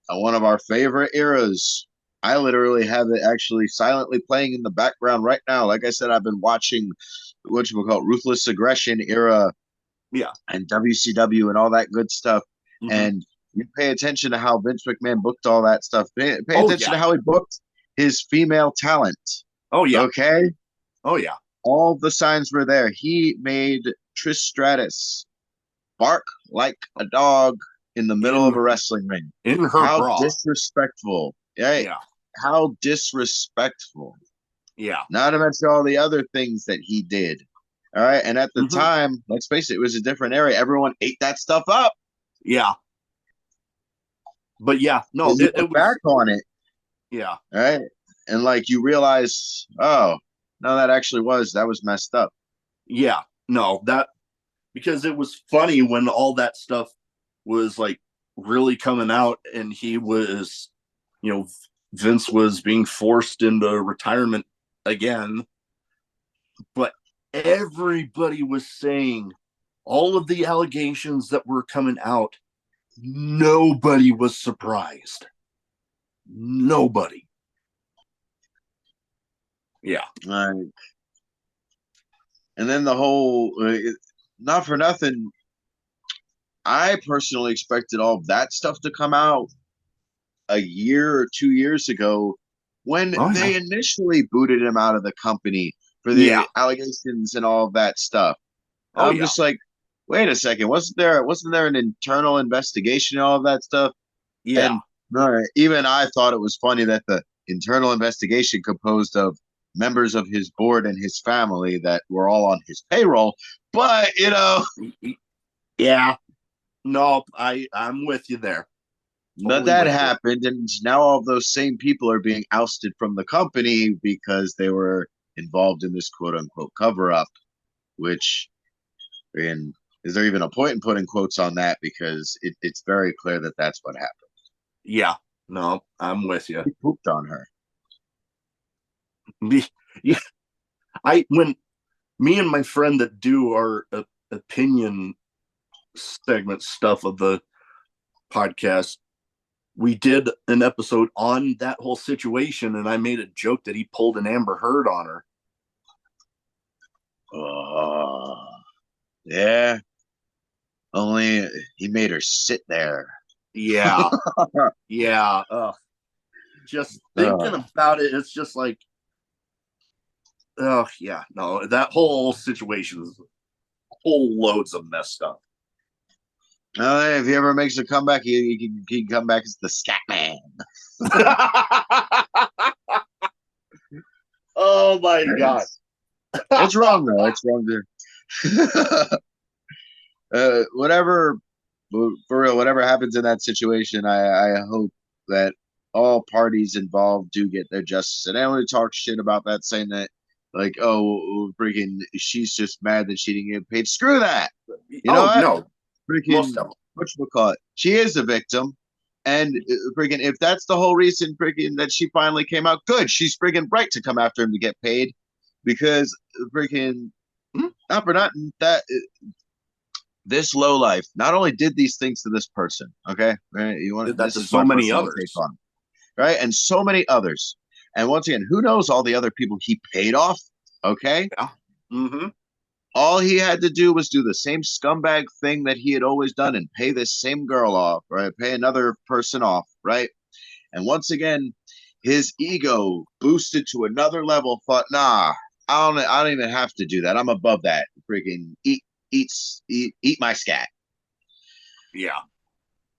one of our favorite eras, I literally have it actually silently playing in the background right now. Like I said, I've been watching what you call Ruthless Aggression era Yeah. and WCW and all that good stuff. Hmm. And you pay attention to how Vince McMahon booked all that stuff. Pay Oh attention yeah. to how he booked his female talent. Oh yeah. Okay, Oh yeah. all the signs were there. He made Trish Stratus bark like a dog in the middle of In a wrestling ring. in her How bra. disrespectful. Yeah, Yeah. how disrespectful. Yeah. Not to mention all the other things that he did. All right. And at the Hmm. time, let's face it, it was a different area. Everyone ate that stuff up. Yeah. But yeah, no, And you it look back was. on it, Yeah. all right? And like you realize, oh, no, that was messed up. Yeah. No, that because it was funny when all that stuff was like really coming out, and he was, Vince was being forced into retirement again, but everybody was saying all of the allegations that were coming out. Nobody was surprised. Nobody. Yeah. Like, and then the whole, not for nothing, I personally expected all of that stuff to come out a year or 2 years ago when Oh yeah. they initially booted him out of the company for Yeah. the allegations and all of that stuff. Oh I'm yeah. just like, wait a second, wasn't there an internal investigation and all of that stuff? Yeah. And even I thought it was funny that the internal investigation composed of members of his board and his family that were all on his payroll. But Yeah. No, I'm with you there. but Totally that with you. happened, and now all of those same people are being ousted from the company because they were involved in this quote unquote cover up. Which, and is there even a point in putting quotes on that? Because it's very clear that that's what happened. Yeah. No, I'm with you. He pooped on her. Yeah. When me and my friend that do our opinion segment stuff of the podcast, we did an episode on that whole situation, and I made a joke that he pulled an Amber Heard on her. Oh, yeah. Only he made her sit there. Yeah. Yeah. Just thinking about it, it's just like, oh yeah, no, that whole situation is whole loads of messed up. If he ever makes a comeback, he can come back as the Scat Man. Oh my god. It's wrong though. It's wrong to whatever for real. Whatever happens in that situation, I hope that all parties involved do get their justice. And I only talk shit about that, saying that like, oh, freaking, she's just mad that she didn't get paid. Screw that. You know Oh what? no, most Freaking, of them. whatchamacallit? She is a victim. And freaking, if that's the whole reason freaking that she finally came out, good. She's freaking right to come after him to get paid because freaking, not for nothing, that this low life not only did these things to this person, okay? Right? That This to is so my many personal take others. on it, right? And so many others. And once again, who knows all the other people he paid off? Okay. Yeah. Mm-hmm. All he had to do was do the same scumbag thing that he had always done and pay this same girl off, right? Pay another person off, right? And once again, his ego boosted to another level. Thought, nah, I don't even have to do that. I'm above that. Freaking eat my scat. Yeah.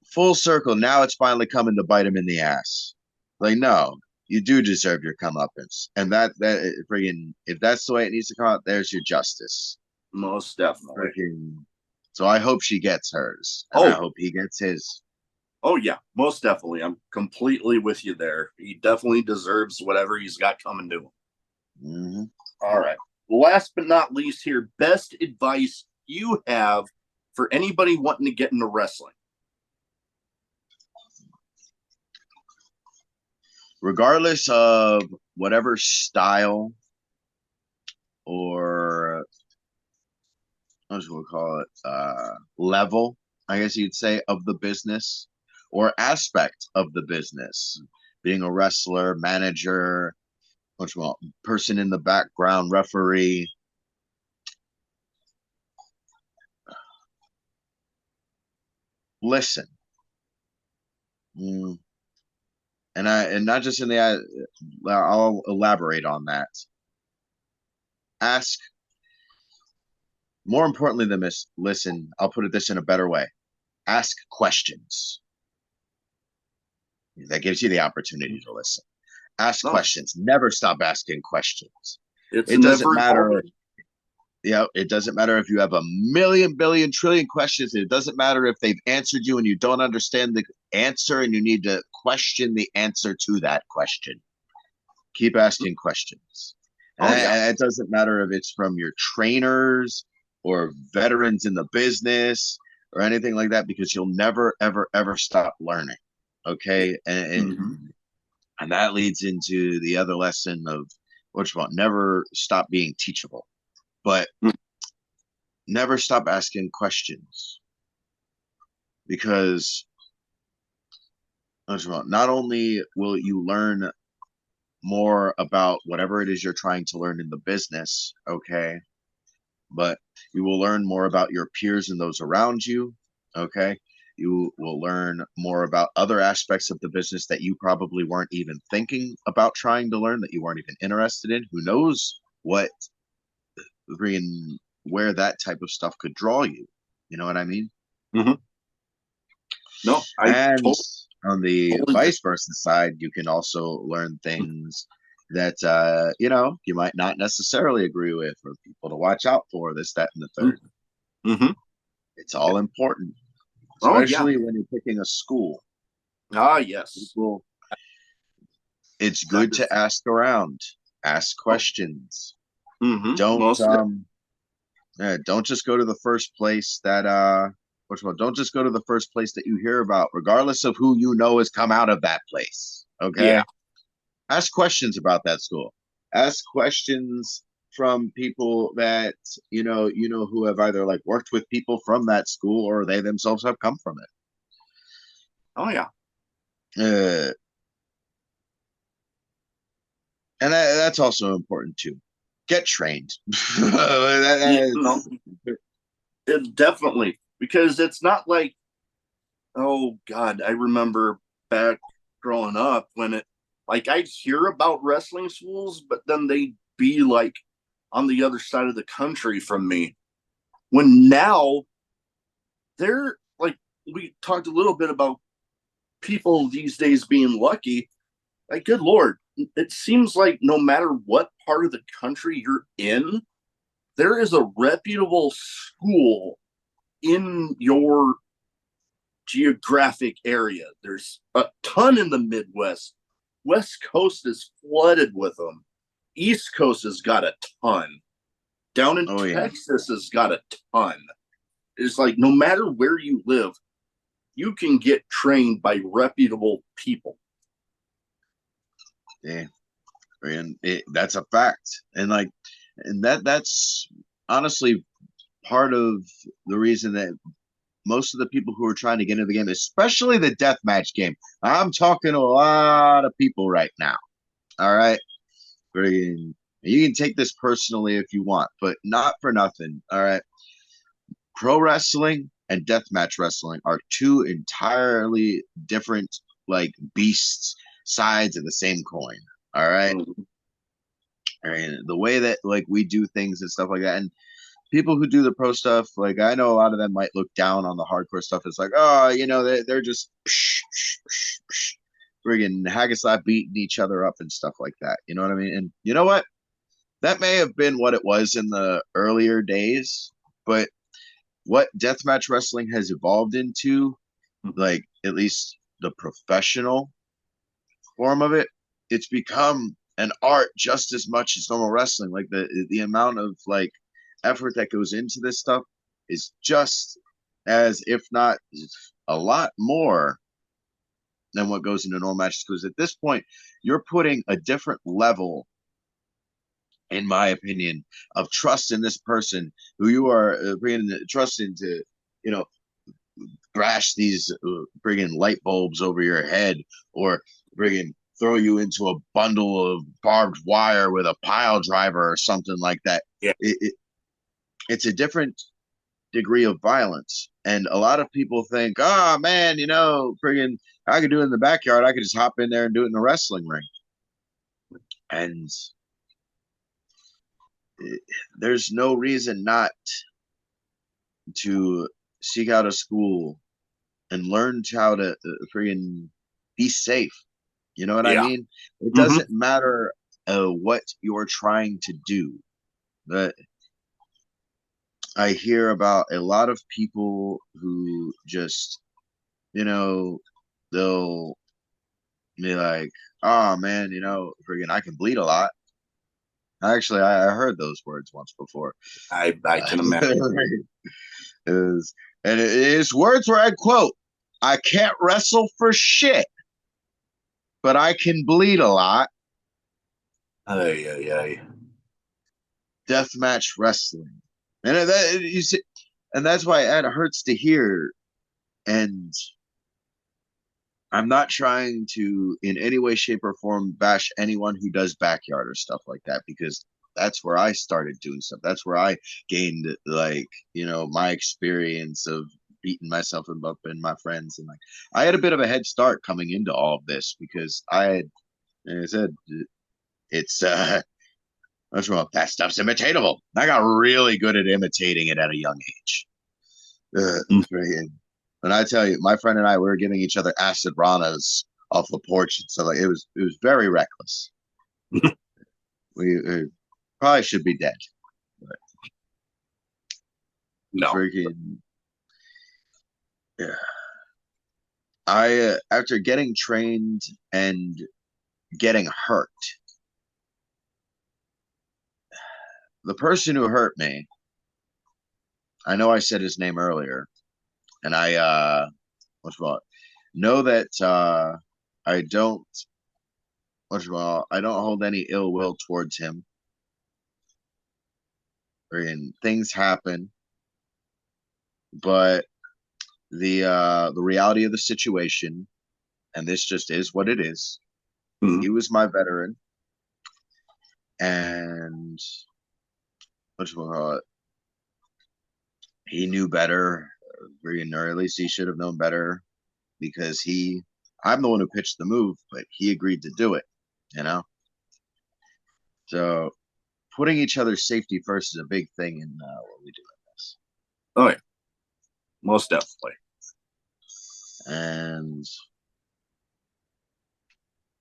Full circle. Now it's finally coming to bite him in the ass. Like, no, you do deserve your comeuppance, and that freaking, if that's the way it needs to come out, there's your justice. Most definitely. Freaking. So I hope she gets hers, and I Oh, hope he gets his. oh yeah, most definitely. I'm completely with you there. He definitely deserves whatever he's got coming to him. Mm-hmm. All right. Last but not least here, best advice you have for anybody wanting to get into wrestling. regardless of whatever style or what do we call it, level, I guess you'd say, of the business or aspect of the business, being a wrestler, manager, which well, person in the background, referee. Listen, mm, and not just in the. I'll elaborate on that. Ask more importantly than this. Listen, I'll put it this in a better way. Ask questions. That gives you the opportunity to listen. Ask No, questions. Never stop asking questions. it's It doesn't never matter. evolving. It doesn't matter if you have a million, billion, trillion questions. It doesn't matter if they've answered you and you don't understand the answer and you need to question the answer to that question. Keep asking questions. Oh yeah. And it doesn't matter if it's from your trainers or veterans in the business or anything like that, because you'll never, ever, ever stop learning. Okay. And that leads into the other lesson of what you want. Never stop being teachable, but never stop asking questions, because not only will you learn more about whatever it is you're trying to learn in the business, okay, but you will learn more about your peers and those around you, okay. You will learn more about other aspects of the business that you probably weren't even thinking about trying to learn, that you weren't even interested in. Who knows what where that type of stuff could draw you. You know what I mean? Mm-hmm. No, I And totally, on the totally agree. vice versa side, you can also learn things that you might not necessarily agree with, or people to watch out for, this, that, and the third. Mm-hmm. It's all important, Oh yeah. especially when you're picking a school. Ah yes. People, it's That good to is. ask around, ask Oh, questions. Don't most. don't just go to the first place that don't just go to the first place that you hear about, regardless of who you know has come out of that place. Yeah. Okay. Ask questions about that school. Ask questions from people that who have either like worked with people from that school or they themselves have come from Oh yeah. it. And that's also important too. Get trained. Yeah. No, it definitely, because it's not like, oh God, I remember back growing up when it, like, I'd hear about wrestling schools, but then they'd be like on the other side of the country from me. When now they're like, we talked a little bit about people these days being lucky. Like, good Lord, it seems like no matter what part of the country you're in, there is a reputable school in your geographic area. There's a ton in the Midwest. West Coast is flooded with them. East Coast has got a ton. Down in Oh yeah. Texas has got a ton. It's like no matter where you live, you can get trained by reputable people. Yeah. And that's a fact. And that's honestly part of the reason that most of the people who are trying to get into the game, especially the deathmatch game, I'm talking to a lot of people right now. All right. You can take this personally if you want, but not for nothing. All right. Pro wrestling and deathmatch wrestling are two entirely different, like, beasts, sides of the same coin. All right. Mm-hmm. And the way that like we do things and stuff like that, and people who do the pro stuff, like I know a lot of them might look down on the hardcore stuff. It's like, oh, they're just friggin' Haggislap beating each other up and stuff like that. You know what I mean? And you know what? That may have been what it was in the earlier days, but what deathmatch wrestling has evolved into, like at least the professional form of it, it's become an art just as much as normal wrestling. Like the amount of like effort that goes into this stuff is just as, if not a lot more than what goes into normal matches, because at this point you're putting a different level, in my opinion, of trust in this person who you are bringing trust into, you know, thrash these bringing light bulbs over your head, or bringing throw you into a bundle of barbed wire with a pile driver or something like that. Yeah. It's a different degree of violence. And a lot of people think, oh man, friggin' I could do it in the backyard. I could just hop in there and do it in a wrestling ring. And there's no reason not to seek out a school and learn how to friggin' be safe. You know what I Yeah. mean? It Mm-hmm. doesn't matter what you're trying to do. But I hear about a lot of people who just, they'll be like, oh man, friggin' I can bleed a lot. Actually, I heard those words once before. I can imagine. is and it's words where I quote, I can't wrestle for shit, but I can bleed a lot. Ay, ay, ay. Deathmatch wrestling. And that you see, and that's why it hurts to hear. And I'm not trying to in any way, shape, or form bash anyone who does backyard or stuff like that, because that's where I started doing stuff. That's where I gained my experience of beating myself up and my friends, and like I had a bit of a head start coming into all of this because I had, like I said, it's what's wrong? That stuff's imitatable. I got really good at imitating it at a young age. And I tell you, my friend and I, we were giving each other acid ranas off the porch and stuff. Like it was very reckless. We probably should be dead. But No. freaking yeah. I after getting trained and getting hurt, the person who hurt me, I know I said his name earlier, and I what's wrong? Know that I don't I don't hold any ill will towards him. And things happen, but the reality of the situation, and this just is what it is. Mm-hmm. He was my veteran, and he knew better, or at least he should have known better, because I'm the one who pitched the move, but he agreed to do it. You know, so putting each other's safety first is a big thing in what we do in this. Oh yeah, most definitely. And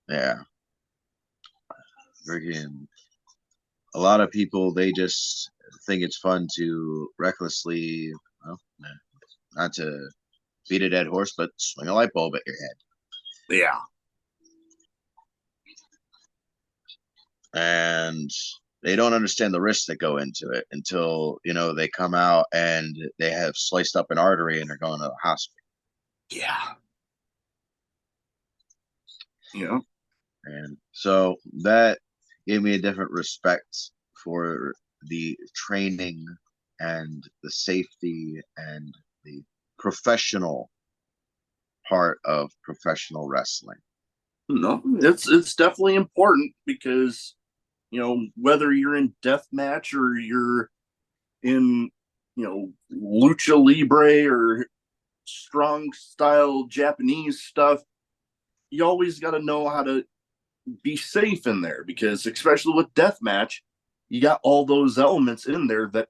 yeah, freaking a lot of people, they just think it's fun to recklessly, well, not to beat a dead horse, but swing a light bulb at your head. Yeah. And they don't understand the risks that go into it until, they come out and they have sliced up an artery and they're going to the hospital. Yeah. Yeah. And so that gave me a different respect for the training and the safety and the professional part of professional wrestling. No, it's definitely important because whether you're in death match or you're in lucha libre or strong style Japanese stuff, you always got to know how to be safe in there, because especially with death match, you got all those elements in there that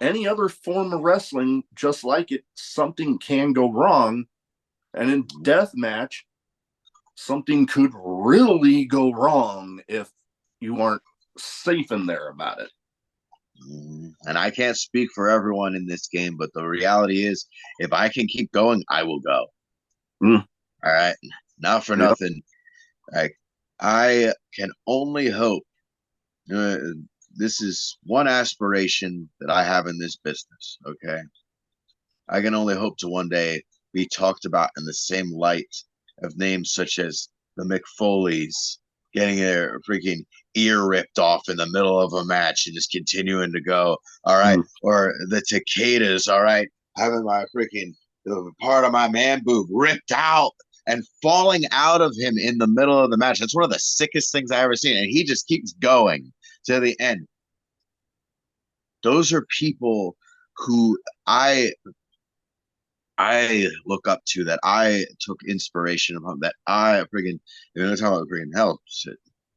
any other form of wrestling, just like it, something can go wrong. And in death match, something could really go wrong if you aren't safe in there about it. And I can't speak for everyone in this game, but the reality is, if I can keep going, I will go. All right, not for nothing. Like, I can only hope. This is one aspiration that I have in this business. Okay, I can only hope to one day be talked about in the same light of names such as the McFoleys getting their freaking ear ripped off in the middle of a match and just continuing to go, all right, or the Takedas, all right, having my freaking part of my man boob ripped out and falling out of him in the middle of the match. That's one of the sickest things I ever seen, and he just keeps going to the end. Those are people who I look up to, that I took inspiration from, that I friggin', you know, talking about friggin' hell,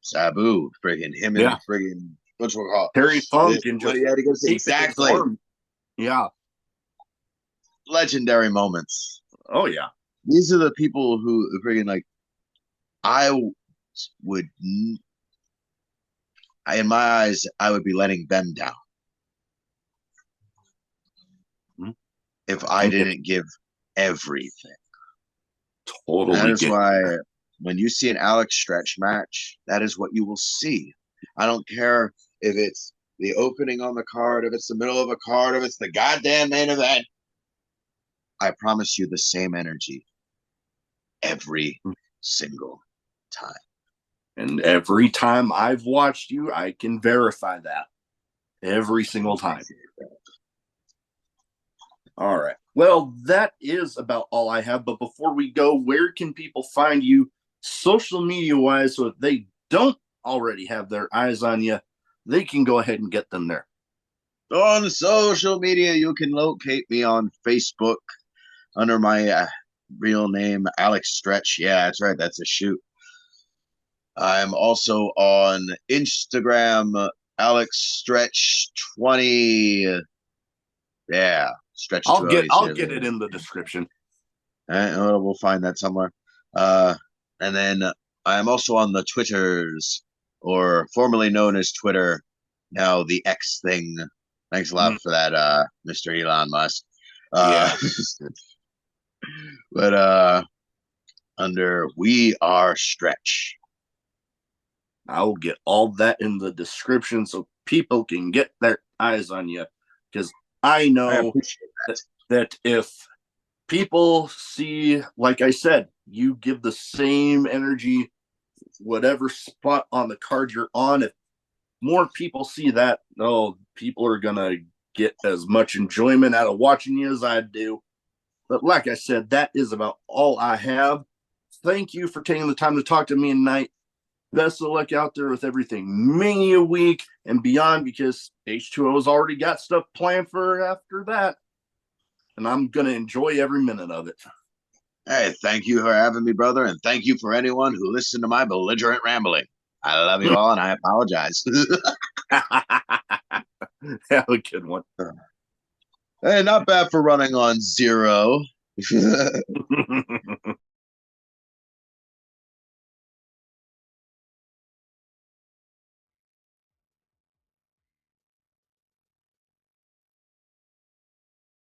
Sabu, friggin' him and friggin' what's we call Terry Funk this, and what just he had to go to, exactly, yeah, legendary moments. oh yeah, These are the people who friggin' like I would, in my eyes, I would be letting them down if I didn't give everything. Totally. That is why when you see an Alex Stretch match, that is what you will see. I don't care if it's the opening on the card, if it's the middle of a card, if it's the goddamn main event. I promise you the same energy every single time. And every time I've watched you, I can verify that. Every single time. All right. Well, that is about all I have. But before we go, where can people find you social media wise? So if they don't already have their eyes on you, they can go ahead and get them there. On social media, you can locate me on Facebook under my real name, Alex Stretch. Yeah, that's right. That's a shoot. I'm also on Instagram, Alex Stretch 20. Yeah, Stretch I'll 2 get it in the description. We'll find that somewhere. And then I'm also on the Twitters, or formerly known as Twitter, now the X thing. Thanks a lot for that, Mr. Elon Musk. Yeah. But under We Are Stretch. I'll get all that in the description so people can get their eyes on you. Because I know that if people see, like I said, you give the same energy, whatever spot on the card you're on, if more people see that, people are going to get as much enjoyment out of watching you as I do. But like I said, that is about all I have. Thank you for taking the time to talk to me tonight. Best of luck out there with everything Mania week and beyond, because H2O's already got stuff planned for after that. And I'm going to enjoy every minute of it. Hey, thank you for having me, brother. And thank you for anyone who listened to my belligerent rambling. I love you all, and I apologize. Have a good one. Hey, not bad for running on 0.